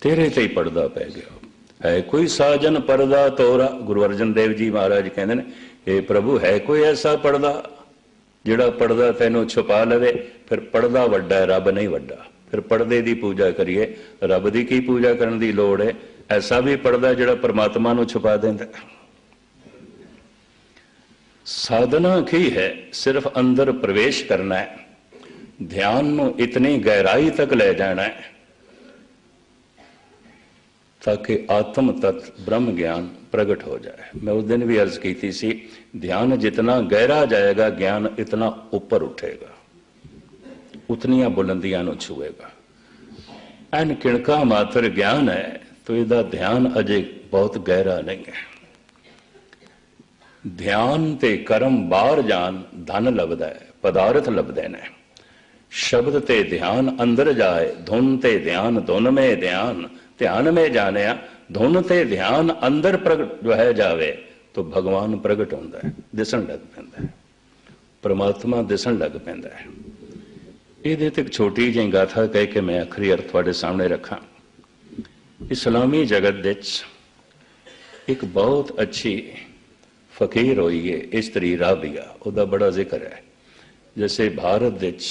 Speaker 2: तेरे ते ही पर्दा पै गया है। कोई साजन पर्दा तोरा, गुरु अर्जन देव जी महाराज कहते हैं, हे प्रभु है कोई ऐसा पर्दा जिहड़ा पर्दा तैनू छुपा लवे। फिर पर्दा वड्डा है, रब नहीं वड्डा। फिर पर्दे की पूजा करिए, रब की की पूजा करने की लोड़ है। ऐसा भी पर्दा जिहड़ा परमात्मा नू छुपा देंदा। साधना की है, सिर्फ अंदर प्रवेश करना है, ध्यान नू इतनी गहराई तक ले जाना है ताकि आत्म तत्व ब्रह्म ज्ञान प्रगट हो जाए। मैं उस दिन भी अर्ज की थी, ध्यान जितना गहरा जाएगा, ज्ञान इतना ऊपर उठेगा, उतनिया बुलंदियां नू छुएगा। एन किणका मात्र ज्ञान है, तो इसका ध्यान अजे बहुत गहरा नहीं है। ध्यान ते कर्म बाहर जान, धन लभदा है, पदार्थ लभदे ने। शब्द ते ध्यान अंदर जाए, धुन ते ध्यान, धुन में ध्यान, ध्यान में जाने, धुन ते ध्यान अंदर प्रगट जो है जावे, तो भगवान प्रगट होता है, दिसन लग पैंदा है, परमात्मा दिसन लग पैंदा है। ये एक छोटी जी गाथा कह के मैं आखिरी अर्थ तुहाडे सामने रखा। इस्लामी जगत विच एक बहुत अच्छी फकीर हुई है स्त्री राबिया, उसका बड़ा जिक्र है। जैसे भारत विच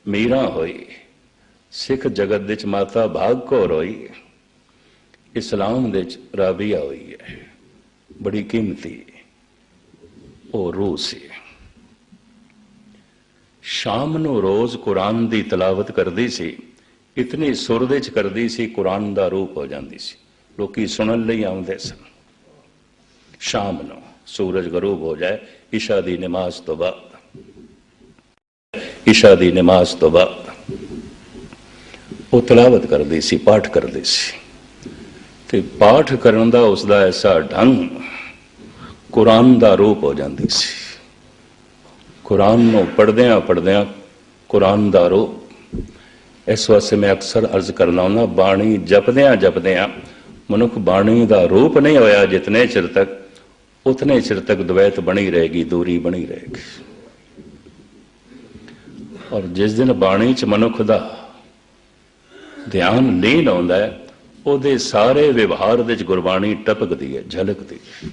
Speaker 2: मीरा हुई, सिख जगत विच माता भाग कौर हुई, इस्लाम विच राबिया हुई है, बड़ी कीमती वो रूह सी। शाम नू रोज कुरान की तलावत करती सी, इतनी सुर विच करती सी, कुरान का रूप हो जाती सी। लोकी सुनन लई आउंदे सन। शाम नू सूरज गरूब हो जाए, ईशा दी नमाज तो बाद, ईशा दी नमाज तो बाद वो तलावत करती सी, पाठ करती सी। ते पाठ करन दा उसदा ऐसा ढंग कुरान का रूप हो जाती सी। कुरान नू पढ़द्या पढ़द्या कुरान का रूप। इस वास्ते मैं अक्सर अर्ज करना हुंदा, बाणी जपद्या जपद्या मनुख बाणी का रूप नहीं होया जितने चिर तक, उतने चिर तक द्वैत बनी रहेगी, दूरी बनी रहेगी। और जिस दिन बाणी च मनुख का ध्यान लीन आउंदा है, उहदे सारे व्यवहार विच गुरबाणी टपकदी है, झलकदी है।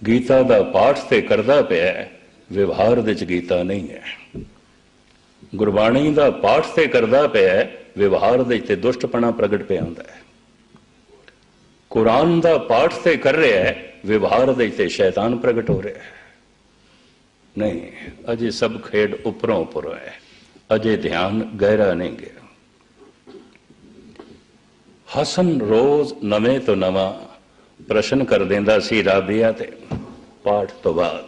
Speaker 2: गीता का पाठ ते करदा पिया, व्यवहार विच गीता नहीं है। गुरबाणी का पाठ ते करदा पिया, व्यवहार विच ते दुष्टपना प्रगट पे आउंदा है। कुरान का पाठ ते कर रहा है, व्यवहार विच ते शैतान प्रगट हो रहा है। नहीं, अजे सब खेड उपरों उपरों है, अजे ध्यान गहरा नहीं गया। हसन रोज नवे तो नवा प्रश्न कर देंदा सी राबिया ते पाठ तो बाद,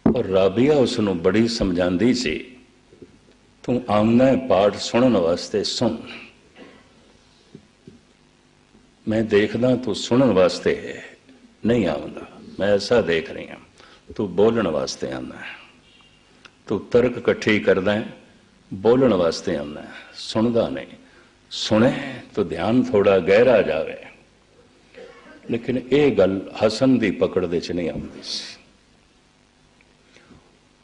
Speaker 2: और राबिया उसनू बड़ी समझांदी सी, तू आमना है पाठ सुनने वास्ते सुन, मैं देखदा तू सुनने वास्ते नहीं आउंदा, मैं ऐसा देख रही हूं, तू बोलने वास्ते आना है, तू तर्क इकट्ठी करदा है, बोलने वास्ते आना है, सुनदा नहीं। सुने तो ध्यान थोड़ा गहरा जावे, लेकिन ये गल हसन की पकड़ दे च नहीं आउंदी सी।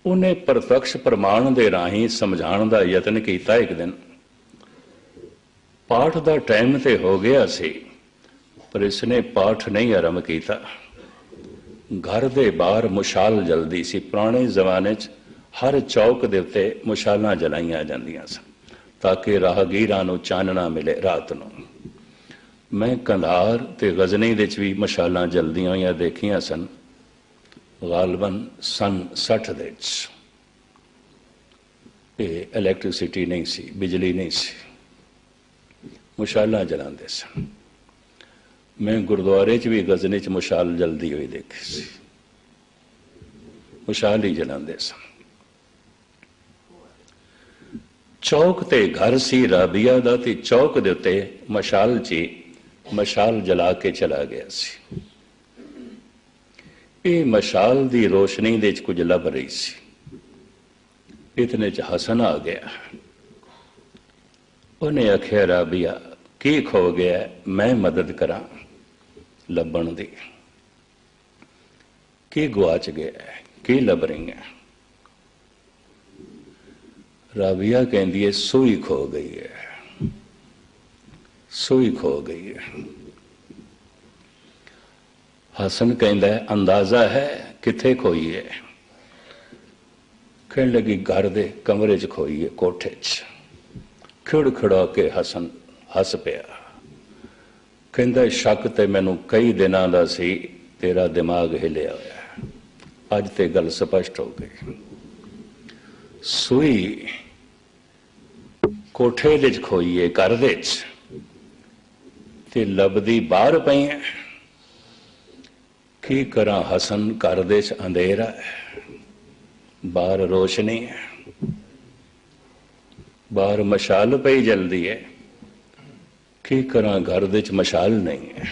Speaker 2: उन्हें प्रत्यक्ष प्रमाण के राही समझाने का यतन किया। एक दिन पाठ का टाइम तो हो गया सी, पर इसने पाठ नहीं आरंभ किया। घर के बाहर मुशाल जलदी सी। पुराने जमाने च हर चौक के उत्ते मुशालां जलाईयां जांदियां सन ताकि राहगीरां नूं चानना मिले रात नूं। मैं कंधार ते गजनी दे च भी मशालां जलदियां होइयां देखियां सन, गालबन सन 60 दे च। इलैक्ट्रिसिटी नहीं सी, बिजली नहीं सी, मुशालां जलांदे सन। मैं गुरुद्वारे च भी गजनी च मुशाल जलदी हुई देखी सी, मुशाल ही जलांदे सन। चौक ते घर सी राबिया दा ते चौक दे उत्ते मशाल ची मशाल जला के चला गया सी। ये मशाल दी रोशनी दे च कुछ लभ रही सी। इतने च हसन आ गया। उन्हें आख्या राबिया की खो गया, मैं मदद करा लभण दी। की गुआच गया, की लभ रही है? राबिया कहती है सुई खो गई है, सुई खो गई है। हसन कहता है अंदाजा है किथे खोई है? कहने लगी घर दे कमरे च खोई है, कोठे च। खिड़ खिड़ा के हसन हस पिया। कहता शक ते मैनू कई दिनों का सी, तेरा दिमाग हिलिया होया, अज ते गल स्पष्ट हो गई। सुई कोठे दे च खोई है, घर दे च, ते लभदी बाहर पई है। की करा हसन, घर दे च अंधेरा है, बाहर रोशनी है, बाहर मशाल पई जल्दी है। की करा घर दे च मशाल नहीं है।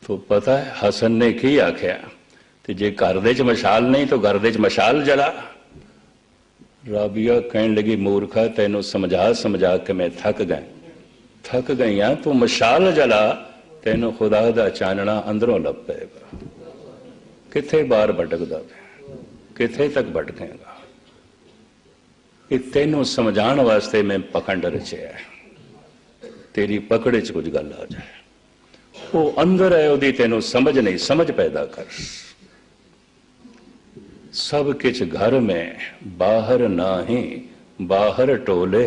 Speaker 2: तो पता है हसन ने की आख्या, ते जे घर दे च मशाल नहीं तो घर दे च मशाल जला। राबिया कहने लगी मूर्खा, तेनों समझा समझा के मैं थक गई हाँ। तू मशाल जला, तेनों खुदा दा चानना अंदरों लभ पेगा। किथे बाहर भटकदा पे, किथे तक भटकेगा? ये तेनों समझाने वास्ते मैं पखंड रचिया है। तेरी पकड़ च कुछ गल आ जाए, वो अंदर है, ओदी तेनों समझ नहीं, समझ पैदा कर। सब किछ घर में बाहर नाही, बाहर टोले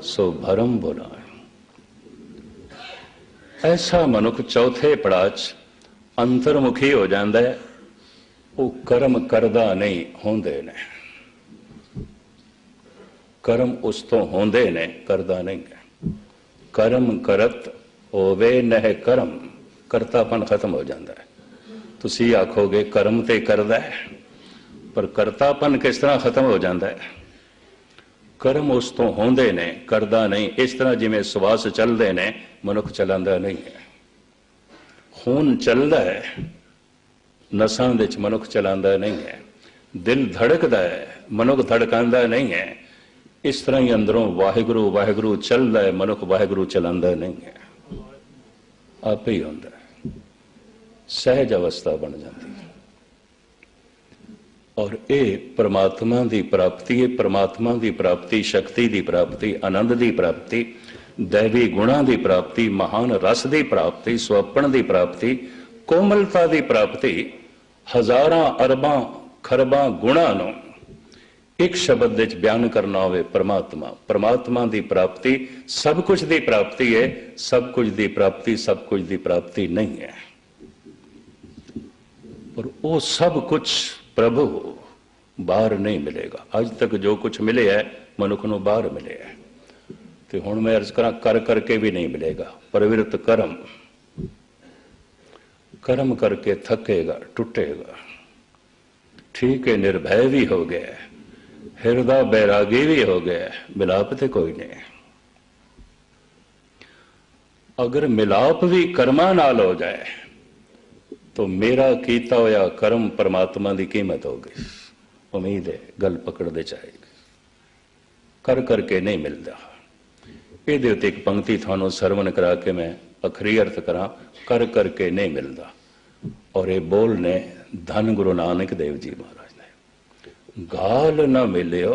Speaker 2: सो भरम बुला। ऐसा मनुख चौथे पड़ाच अंतर्मुखी हो जाता है। वो कर्म करदा नहीं, होंदे ने। कर्म उस तो होंदे ने, करदा नहीं है। कर्म करत होवे नह कर्म, करतापन खत्म हो जाता है। तुसी आखोगे कर्म ते करदा है, पर करतापन किस तरह खत्म हो जाता है? कर्म उस तो होंदे ने, करदा नहीं। इस तरह जिमें श्वास चलते ने, मनुख चलांदा नहीं है। खून चलता है, नसां दे च मनुख चलांदा नहीं है। दिल धड़कदा है, मनुख धड़कांदा नहीं है। इस तरह ही अंदरों वाहिगुरु वाहिगुरु चलता है, मनुख वाहिगुरु चलांदा नहीं है। आप ही होंदा है, सहज अवस्था बन जाती है। और ये परमात्मा की प्राप्ति है। परमात्मा की प्राप्ति, शक्ति की प्राप्ति, आनंद की प्राप्ति, दैवी गुणों की प्राप्ति, महान रस की प्राप्ति, स्वप्न की प्राप्ति, कोमलता की प्राप्ति, हजारां अरबां खरबां गुणां नूं एक शब्द विच बयान करना होवे परमात्मा। परमात्मा की प्राप्ति सब कुछ की प्राप्ति है। सब कुछ की प्राप्ति सब कुछ की प्राप्ति नहीं है। पर वो सब कुछ प्रभु बाहर नहीं मिलेगा। अज तक जो कुछ मिले है मनुख नूं बाहर मिले है, तो हुण मैं अर्ज करा कर करके भी नहीं मिलेगा। प्रवृत्त कर्म, कर्म करके थकेगा, टूटेगा। ठीक है, निर्भय भी हो गया, हृदय बैरागी भी हो गया, मिलाप तो कोई नहीं। अगर मिलाप भी कर्मा नाल हो जाए तो मेरा कीता होया कर्म परमात्मा की कीमत हो गई। उम्मीद है गल पकड़ दे जाएगी। कर करके नहीं मिलता। ये एक पंक्ति थानों सरवण करा के मैं अखरी अर्थ करा, कर करके नहीं मिलता। और ये बोल ने धन गुरु नानक देव जी महाराज ने, गाल ना मिलियो,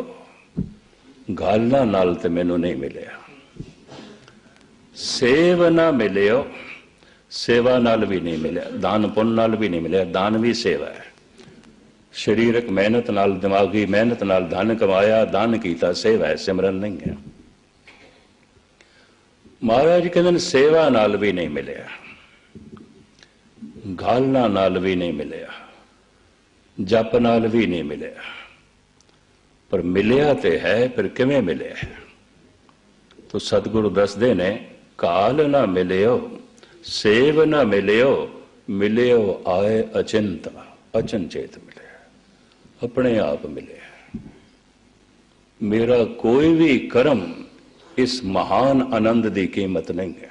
Speaker 2: गालना नाल ते मैनू नहीं मिलिया। सेव ना मिलियो, सेवा नाल भी नहीं मिलिया। दान पुण्य नाल भी नहीं मिलिया। दान भी सेवा है। शरीरक मेहनत नाल, दिमागी मेहनत नाल धन कमाया, दान कीता, सेवा है, सिमरन नहीं है। महाराज कहते सेवा नाल भी नहीं मिलिया, गालना नाल भी नहीं मिलिया, जप नाल भी नहीं मिलिया, पर मिलिया तो है, फिर किवें मिलिया? तो सतगुरु दसदे ने काल ना मिलियो, सेव ना मिलियो, मिलियो आए अचिंता, अचनचेत मिले, अपने आप मिले। मेरा कोई भी कर्म इस महान आनंद की कीमत नहीं है,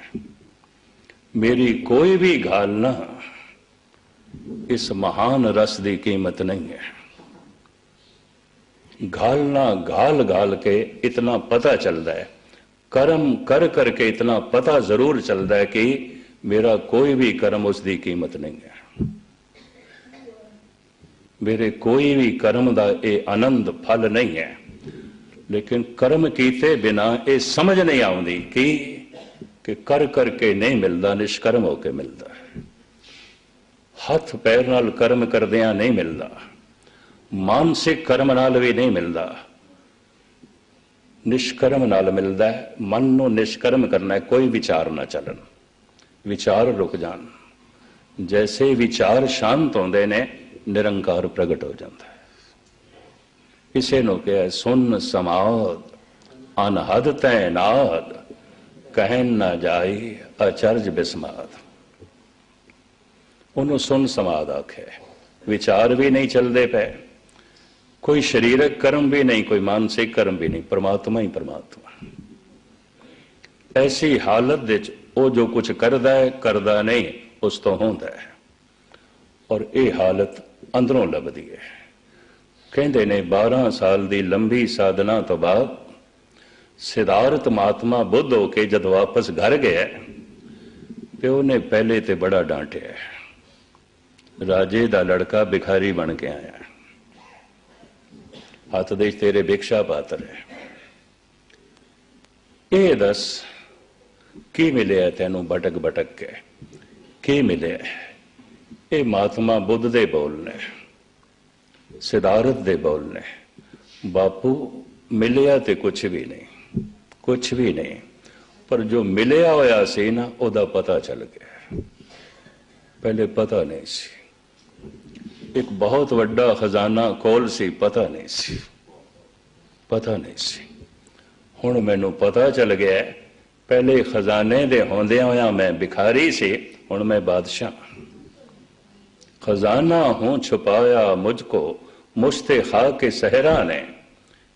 Speaker 2: मेरी कोई भी घालना इस महान रस की कीमत नहीं है। घालना घाल घाल के इतना पता चलता है, कर्म कर करके इतना पता जरूर चलता है कि मेरा कोई भी कर्म उसकी कीमत नहीं है, मेरे कोई भी कर्म का ये आनंद फल नहीं है। लेकिन कर्म कीते बिना ये समझ नहीं आती कि कर करके नहीं मिलता, निष्कर्म होके मिलता है। हथ पैर नाल कर्म करदियां नहीं मिलता, मानसिक कर्म नाल भी नहीं मिलता, निष्कर्म नाल मिलता है। मन नूं निष्कर्म करना है, कोई विचार ना चलन, विचार रुक जान। जैसे विचार शांत होंदे ने, निरंकार प्रगट हो जाता है। किसी ने कहा सुन समाद अनहद तैनाद, कहन न जाई अचरज बिस्माद। उन्होंने सुन समाद आखे, विचार भी नहीं चलते पे, कोई शरीरक कर्म भी नहीं, कोई मानसिक कर्म भी नहीं, परमात्मा ही परमात्मा। ऐसी हालत विच वो जो कुछ करता है करता नहीं, उस तो होंदा है। और ये हालत अंदरों लभदी है। कहते ने 12 साल की लंबी साधना तो बाद सिद्धार्थ महात्मा बुद्ध होके जब वापस घर गया, प्यो ने पहले तो बड़ा डांटिया, राजे का लड़का भिखारी बन के आया, हथ दे तेरे भिक्षा पात्र है, ये दस की मिले तेनू भटक भटक के, की मिले? ये महात्मा बुद्ध दे बोल ने, सिद्धार्थ दे बोल ने, बापू मिलिया तो कुछ भी नहीं, कुछ भी नहीं, पर जो मिलिया होया सी ना उदा पता चल गया, पहले पता नहीं सी। एक बहुत वड्डा खजाना कोल सी, पता नहीं सी, पता नहीं सी। हुण मैनू पता चल गया, पहले खजाने दे होंदियां होया मैं भिखारी सी, हुण मैं बादशाह। खजाना हूं छुपाया मुझको मुश्ते खा के सहरा ने,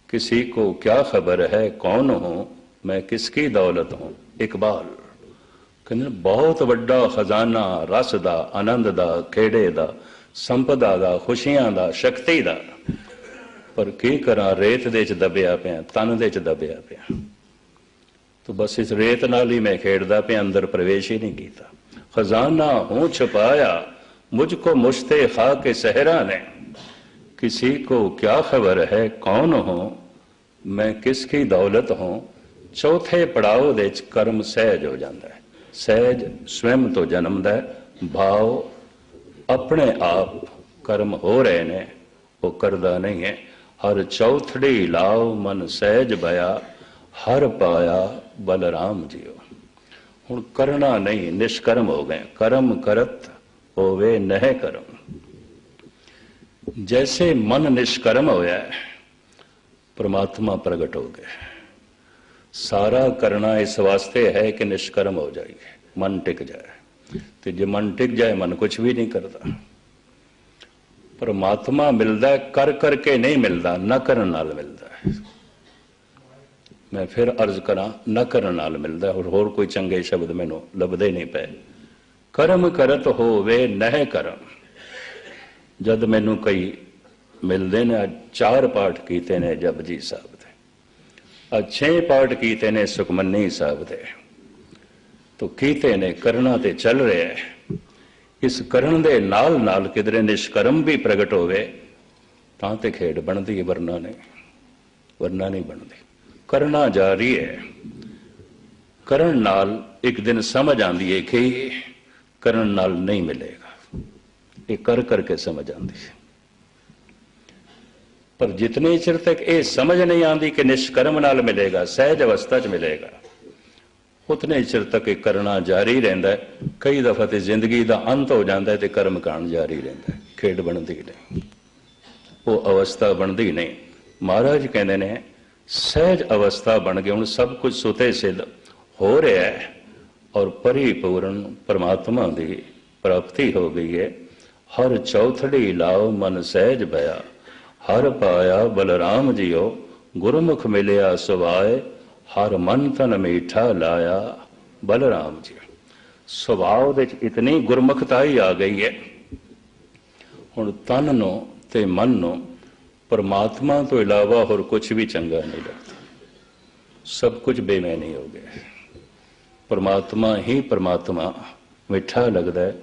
Speaker 2: किसी को क्या खबर है कौन हूं मैं किसकी दौलत हूं। इकबाल कहते बहुत वड्डा खजाना रस दा, आनंद दा, खेड़े दा, संपदा दा, खुशियां दा, शक्ति दा, पर की करा रेत दे च दबिया पिया, तन दे च दबिया पिया। तो बस इस रेत नाल ही मैं खेड़दा पिया, अंदर प्रवेश ही नहीं किया। खजाना हूं छुपाया मुझको मुश्ते खा के सहरा ने, किसी को क्या खबर है कौन हूं मैं किसकी दौलत हूं। चौथे पड़ाव दे कर्म सहज हो जाता है। सहज स्वयं तो जन्मदा है, भाव अपने आप कर्म हो रहे ने, वो करदा नहीं है। हर चौथड़ी लाओ मन सहज भया, हर पाया बलराम जियो। हुण करना नहीं, निष्कर्म हो गए। कर्म करत होवे नह कर्म। जैसे मन निष्कर्म होया है, परमात्मा प्रगट हो गए। सारा करना इस वास्ते है कि निष्कर्म हो जाए, मन टिक जाए। तो जो मन टिक जाए, मन कुछ भी नहीं करता। परमात्मा मिलता है कर करके नहीं मिलता, न करन नाल मिलता है। मैं फिर अर्ज करा, न करन नाल मिलता है। और होर कोई चंगे शब्द मैनू लभदे नहीं पे। कर्म करत होवे नह करम। जद मैनू कई मिलते ने, 4 पाठ कीते ने जपजी साहब दे, 6 पाठ कीते ने सुखमनी साहब दे, तो कीते ने करना ते चल रहे है। इस करण दे नाल नाल किधरे निष्कर्म भी प्रगट होवे तां ते खेड बनती है, वरना नहीं बनती। करना जारी है। करण नाल एक दिन समझ आती है कि करण नाल नहीं मिलेगा, ये कर करके समझ आती है। पर जितने चिर तक ये समझ नहीं आती कि निष्कर्म नाल मिलेगा, सहज अवस्था च मिलेगा, उतने चिर तक ये करना जारी रहिंदा है। कई दफा तो जिंदगी का अंत हो जाता है तो कर्म कांड जारी रहिंदा है, खेड बनती नहीं, वो अवस्था बनती नहीं। महाराज कहते ने सहज अवस्था बन गई, हुण सब कुछ सुते सिद्ध हो रहा है और परिपूर्ण परमात्मा की प्राप्ति हो गई है। हर चौथड़ी लाओ मन सहज भया, हर पाया बलराम जियो, गुरमुख मिलिया सुभाए, हर मन तन मीठा लाया बलराम जी। सुभाव दे इतनी गुरमुखता ही आ गई है, हुण तन नो ते मन नो परमात्मा तो इलावा होर कुछ भी चंगा नहीं लगता, सब कुछ बेमैनी हो गया। परमात्मा ही परमात्मा मिठा लगता है,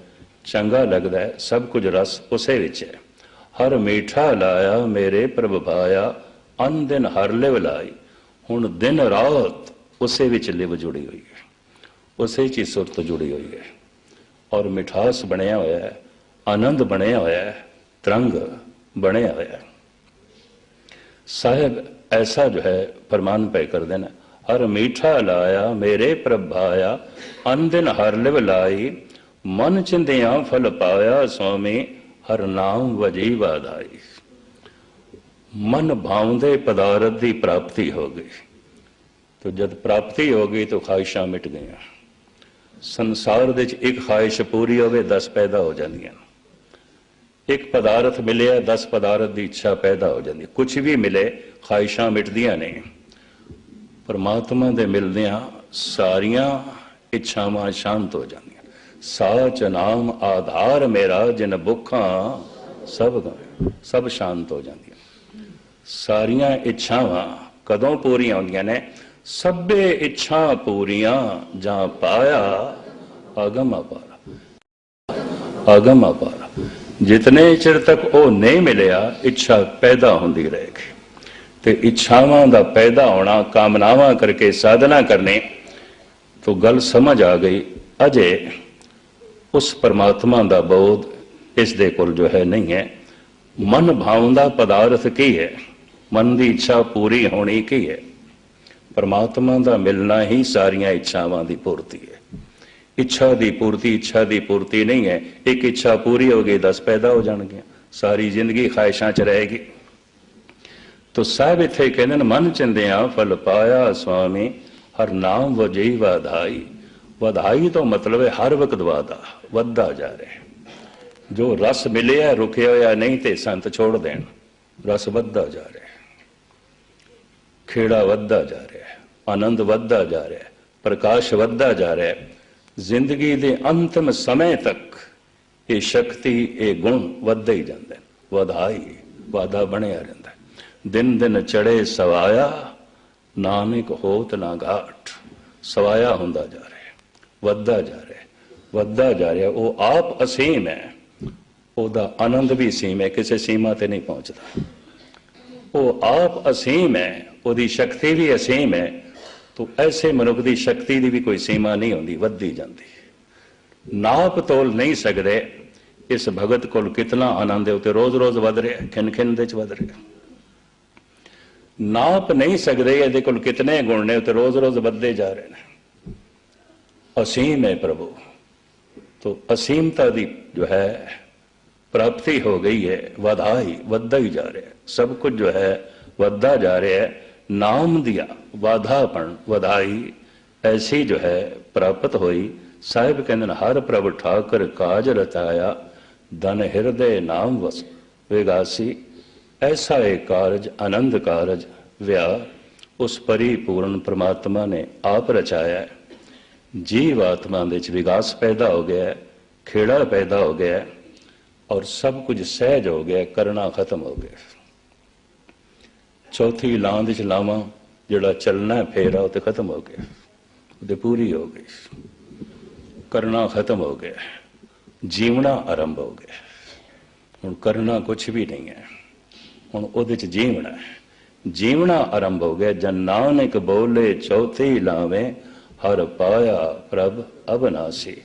Speaker 2: चंगा लगता है, सब कुछ रस उसे विच है। हर मीठा लाया मेरे प्रभ भाया, अन दिन हर लिव लाई। हुण दिन रात उसे विच लिव जुड़ी हुई है, उसे च सुरत जुड़ी हुई है और मिठास बनया होया है, आनंद बनया होया है, तरंग बनया होया है। साहब ऐसा जो है फरमान पे कर देना, हर मीठा लाया मेरे प्रभ भाया, अन दिन हर लिव लाई। मन चिंदिया फल पाया स्वामी, हर नाम वजी वाधाई। मन भावदे पदार्थ की प्राप्ति हो गई, तो जब प्राप्ति हो गई तो ख्वाहिशां मिट गई। संसार दे एक ख्वाहिश पूरी होवे 10 पैदा हो जांदियां, एक पदार्थ मिले 10 पदार्थ की इच्छा पैदा हो जाती। कुछ भी मिले ख्वाहिशां मिटदियां नहीं, परमात्मा दे मिलदियां सारियां इच्छावां शांत हो जांदियां। साच नाम आधार मेरा, जिन भुखा सब शांत हो जांदियां। सारियां इच्छावां कदों पूरियां होंदियां ने, सभे इच्छा पूरियां जां पाया आगम अपारा, आगम अपारा। जितने चिर तक वो नहीं मिलिया इच्छा पैदा होंदी रहेगी। तो इच्छावां दा पैदा होना, कामनावां करके साधना करने, तो गल समझ आ गई अजे उस परमात्मा दा बोध इस दे कोल जो है नहीं है। मन भावंदा पदार्थ की है, मन की इच्छा पूरी होनी की है। परमात्मा दा मिलना ही सारियां इच्छावां दी पूर्ति है। इच्छा दी पूर्ति नहीं है। एक इच्छा पूरी हो गई 10 पैदा हो जाएंगे, सारी जिंदगी ख्वाहिशां च रहेगी। तो साहब इत्थे कहते मन चिंदिया फल पाया स्वामी, हर नाम वजही वाधाई। वाधाई तो मतलब है हर वक्त वादा वधदा जा रहा है। जो रस मिले है रुके होया नहीं ते संत छोड़ देन, रस वधदा जा रहा है, खेड़ा वधदा जा रहा है, आनंद वधदा जा रहा है, प्रकाश वधदा जा रहा है। जिंदगी के अंतिम समय तक ये शक्ति ये गुण वधदे ही जाते हैं। वधाई वादा बनया रहिंदा है। दिन दिन चढ़े सवाया, नानक होत ना घाट। सवाया हुंदा जा रहा है, वधदा जा रहा है, वधदा जा रहा है। वो आप असीम है, ओदा आनंद भी सीम है, किसी सीमा ते नहीं पहुंचता। वो आप असीम है, ओदी शक्ति भी असीम है। तो ऐसे मनुख की शक्ति की भी कोई सीमा नहीं होती, वधदी जाती। नाप तोल नहीं सकते इस भगत को कितना आनंद है, उते रोज रोज वध रहा, खिन खिन दे च वध रहा। नाप नहीं सकते ये कोल कितने गुण ने, उते रोज रोज वधदे जा रहे हैं। असीम है प्रभु, तो असीमता की जो है प्राप्ति हो गई है। वधाई वधदा ही जा रहा है, सब कुछ जो है वधदा जा रहा है। नाम दिया वाधापन वधाई ऐसी जो है प्राप्त हुई। साहिब कहते हर प्रभ ठाकर काज रचाया, धन हृदय नाम वस विगासी। ऐसा एक कारज आनंद कारज विआह उस परिपूर्ण परमात्मा ने आप रचाया है। जीव आत्मा दे च विकास पैदा हो गया है, खेड़ा पैदा हो गया है और सब कुछ सहज हो गया, करना खत्म हो गया। चौथी लांद च लावां जिहड़ा चलना फेरा वो तो खत्म हो गया, वो पूरी हो गई। करना खत्म हो गया, जीवना आरंभ हो गया। हुण करना कुछ भी नहीं है, हुण उहदे च जीवना है। जीवना आरंभ हो गया। जन नानक बोले चौथी लावे, हर पाया प्रभ अबनासी।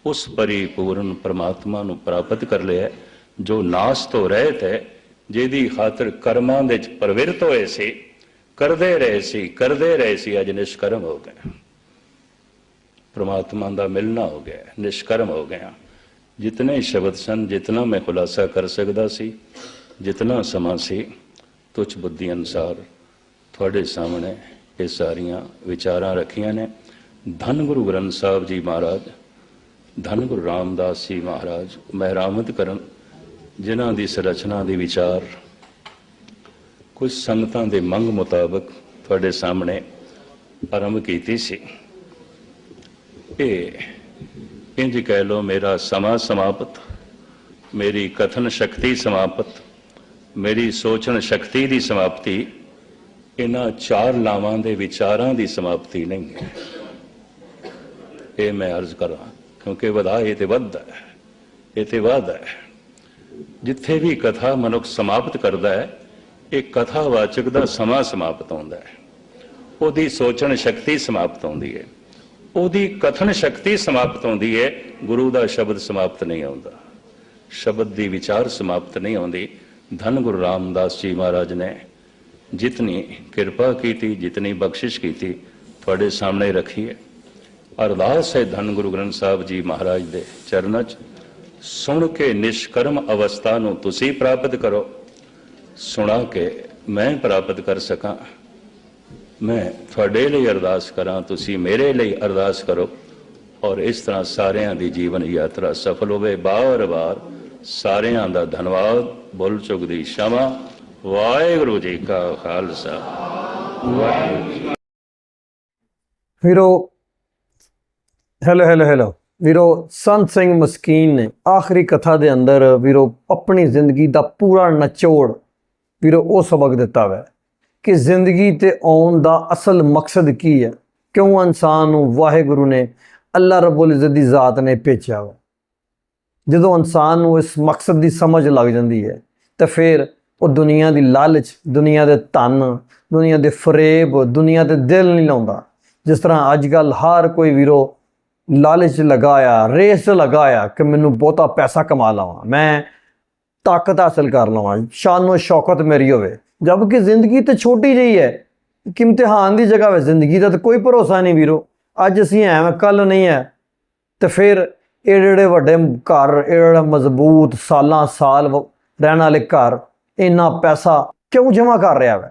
Speaker 2: उस परिपूर्ण परमात्मा नूं प्राप्त कर लिया जो नाश तो रहत है, जिहदी खातर कर्मां दे च प्रवृत्त होए सी, करदे रहे सी अज निष्कर्म हो गए। परमात्मा का मिलना हो गया, निष्कर्म हो गया। जितने शब्द सन, जितना मैं खुलासा कर सकता सी, जितना समा सी, तुच्छ बुद्धि अनुसार थोड़े सामने ये सारिया विचारां रखियां ने। धन गुरु ग्रंथ साहब जी महाराज, धन गुरु रामदास जी महाराज मेहरामत करन, जिन्हां दी संरचना दी विचार कुछ संगतां दे मंग मुताबक थोड़े सामने आरंभ कीती सी। इंज कह लो मेरा समा समाप्त, मेरी कथन शक्ति समाप्त, मेरी सोचन शक्ति की समाप्ति इन्हां चार लावां दे विचारां की समाप्ति नहीं है। ये मैं अर्ज करा, क्योंकि वधा ये तो वधदा है, ये तो वाध है। जिथे भी कथा मनुख समाप्त करता है, एक कथावाचक का समा समाप्त होता है, उहदी सोचन शक्ति समाप्त होती है, उहदी कथन शक्ति समाप्त होती है। गुरु का शब्द समाप्त नहीं होता, शब्द की विचार समाप्त नहीं होती। धन गुरु रामदास जी महाराज ने जितनी कृपा की थी, जितनी बख्शिश की थी, थोड़े सामने रखी है। अरदास है धन गुरु ग्रंथ साहब जी महाराज दे चरणों च, सुन के निष्कर्म अवस्था नूं तुसी प्राप्त करो, सुना के मैं प्राप्त कर सकां। मैं थोड़े लिए अरदास करा, तुसी मेरे लिए अरदास करो, और इस तरह सारियां दी जीवन यात्रा सफल होवे। बार बार सारियां दा धन्यवाद, भुल चुक दी क्षमा। वाहिगुरू जी का खालसा, वाहिगुरू।
Speaker 1: ਵੀਰੋ ਹੈਲੋ ਵੀਰੋ, ਸੰਤ ਸਿੰਘ ਮਸਕੀਨ ਨੇ ਆਖਰੀ ਕਥਾ ਦੇ ਅੰਦਰ ਵੀਰੋ ਆਪਣੀ ਜ਼ਿੰਦਗੀ ਦਾ ਪੂਰਾ ਨਿਚੋੜ ਵੀਰੋ ਉਹ ਸਬਕ ਦਿੱਤਾ ਵੈ ਕਿ ਜ਼ਿੰਦਗੀ ਤੇ ਆਉਣ ਦਾ ਅਸਲ ਮਕਸਦ ਕੀ ਹੈ, ਕਿਉਂ ਇਨਸਾਨ ਨੂੰ ਵਾਹਿਗੁਰੂ ਨੇ, ਅੱਲਾ ਰੱਬੁਲ ਇੱਜ਼ਤ ਦੀ ਜ਼ਾਤ ਨੇ ਭੇਜਿਆ ਵਾ। ਜਦੋਂ ਇਨਸਾਨ ਨੂੰ ਇਸ ਮਕਸਦ ਦੀ ਸਮਝ ਲੱਗ ਜਾਂਦੀ ਹੈ ਤਾਂ ਫਿਰ ਉਹ ਦੁਨੀਆ ਦੀ ਲਾਲਚ, ਦੁਨੀਆ ਦੇ ਧਨ, ਦੁਨੀਆ ਦੇ ਫਰੇਬ, ਦੁਨੀਆ ਦੇ ਦਿਲ ਨਹੀਂ ਲਾਉਂਦਾ। ਜਿਸ ਤਰ੍ਹਾਂ ਅੱਜ ਕੱਲ੍ਹ ਹਰ ਕੋਈ ਵੀਰੋ ਲਾਲਚ ਲਗਾਇਆ, ਰੇਸ ਲਗਾਇਆ ਕਿ ਮੈਨੂੰ ਬਹੁਤਾ ਪੈਸਾ ਕਮਾ ਲਵਾਂ, ਮੈਂ ਤਾਕਤ ਹਾਸਲ ਕਰ ਲਵਾਂ, ਸ਼ਾਨੋ ਸ਼ੌਕਤ ਮੇਰੀ ਹੋਵੇ। ਜਦਕਿ ਜ਼ਿੰਦਗੀ ਤਾਂ ਛੋਟੀ ਜਿਹੀ ਹੈ, ਕਿ ਇਮਤਿਹਾਨ ਦੀ ਜਗ੍ਹਾ ਹੈ ਜ਼ਿੰਦਗੀ ਦਾ, ਤਾਂ ਕੋਈ ਭਰੋਸਾ ਨਹੀਂ ਵੀਰੋ। ਅੱਜ ਅਸੀਂ ਐਵੇਂ, ਕੱਲ੍ਹ ਨਹੀਂ ਹੈ। ਅਤੇ ਫਿਰ ਇਹ ਜਿਹੜੇ ਵੱਡੇ ਘਰ, ਇਹ ਜਿਹੜਾ ਮਜ਼ਬੂਤ ਸਾਲਾਂ ਸਾਲ ਰਹਿਣ ਵਾਲੇ ਘਰ ਇੰਨਾ ਪੈਸਾ ਕਿਉਂ ਜਮ੍ਹਾਂ ਕਰ ਰਿਹਾ ਵੈ?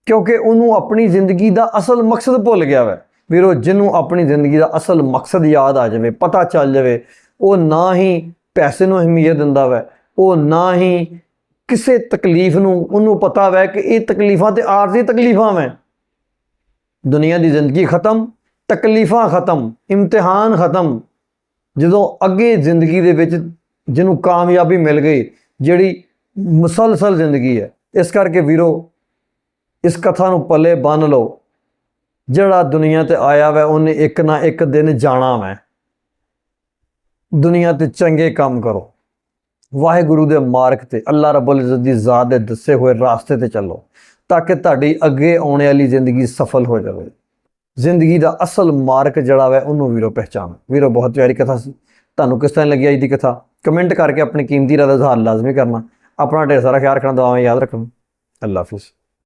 Speaker 1: ਕਿਉਂਕਿ ਉਹਨੂੰ ਆਪਣੀ ਜ਼ਿੰਦਗੀ ਦਾ ਅਸਲ ਮਕਸਦ ਭੁੱਲ ਗਿਆ ਵੈ। ਵੀਰੋ ਜਿਹਨੂੰ ਆਪਣੀ ਜ਼ਿੰਦਗੀ ਦਾ ਅਸਲ ਮਕਸਦ ਯਾਦ ਆ ਜਾਵੇ, ਪਤਾ ਚੱਲ ਜਾਵੇ, ਉਹ ਨਾ ਹੀ ਪੈਸੇ ਨੂੰ ਅਹਿਮੀਅਤ ਦਿੰਦਾ ਵੈ, ਉਹ ਨਾ ਹੀ ਕਿਸੇ ਤਕਲੀਫ ਨੂੰ, ਉਹਨੂੰ ਪਤਾ ਵੈ ਕਿ ਇਹ ਤਕਲੀਫਾਂ ਤੇ ਆਰਜ਼ੀ ਤਕਲੀਫਾਂ ਵੈ। ਦੁਨੀਆ ਦੀ ਜ਼ਿੰਦਗੀ ਖਤਮ, ਤਕਲੀਫਾਂ ਖਤਮ, ਇਮਤਿਹਾਨ ਖਤਮ। ਜਦੋਂ ਅੱਗੇ ਜ਼ਿੰਦਗੀ ਦੇ ਵਿੱਚ ਜਿਹਨੂੰ ਕਾਮਯਾਬੀ ਮਿਲ ਗਈ, ਜਿਹੜੀ ਮੁਸਲਸਲ ਜ਼ਿੰਦਗੀ ਹੈ। ਇਸ ਕਰਕੇ ਵੀਰੋ ਇਸ ਕਥਾ ਨੂੰ ਪੱਲੇ ਬੰਨ੍ਹ ਲਓ, ਜਿਹੜਾ ਦੁਨੀਆ ਤੇ ਆਇਆ ਵੈ ਉਹਨੇ ਇੱਕ ਨਾ ਇੱਕ ਦਿਨ ਜਾਣਾ ਵੈ। ਦੁਨੀਆ ਤੇ ਚੰਗੇ ਕੰਮ ਕਰੋ, ਵਾਹਿਗੁਰੂ ਦੇ ਮਾਰਗ ਤੇ, ਅੱਲਾ ਰੱਬੁਲ ਇੱਜ਼ਤ ਦੀ ਜ਼ਾਤ ਦੇ ਦੱਸੇ ਹੋਏ ਰਾਸਤੇ ਤੇ ਚੱਲੋ, ਤਾਂ ਕਿ ਤੁਹਾਡੀ ਅੱਗੇ ਆਉਣ ਵਾਲੀ ਜ਼ਿੰਦਗੀ ਸਫਲ ਹੋ ਜਾਵੇ। ਜ਼ਿੰਦਗੀ ਦਾ ਅਸਲ ਮਾਰਗ ਜਿਹੜਾ ਵੈ ਉਹਨੂੰ ਵੀਰੋ ਪਹਿਚਾਨ। ਵੀਰੋ ਬਹੁਤ ਪਿਆਰੀ ਕਥਾ ਸੀ। ਤੁਹਾਨੂੰ ਕਿਸ ਤਰ੍ਹਾਂ ਲੱਗੀ ਅੱਜ ਦੀ ਕਥਾ? ਕਮੈਂਟ ਕਰਕੇ ਆਪਣੀ ਕੀਮਤੀ ਰਾਏ ਦਾ ਇਜ਼ਹਾਰ ਲਾਜ਼ਮੀ ਕਰਨਾ। ਆਪਣਾ ਢੇਰ ਸਾਰਾ ਖਿਆਲ ਰੱਖਣਾ, ਦੁਆਵਾਂ ਯਾਦ ਰੱਖਣਾ। ਅੱਲਾ ਹਾਫਿਜ਼।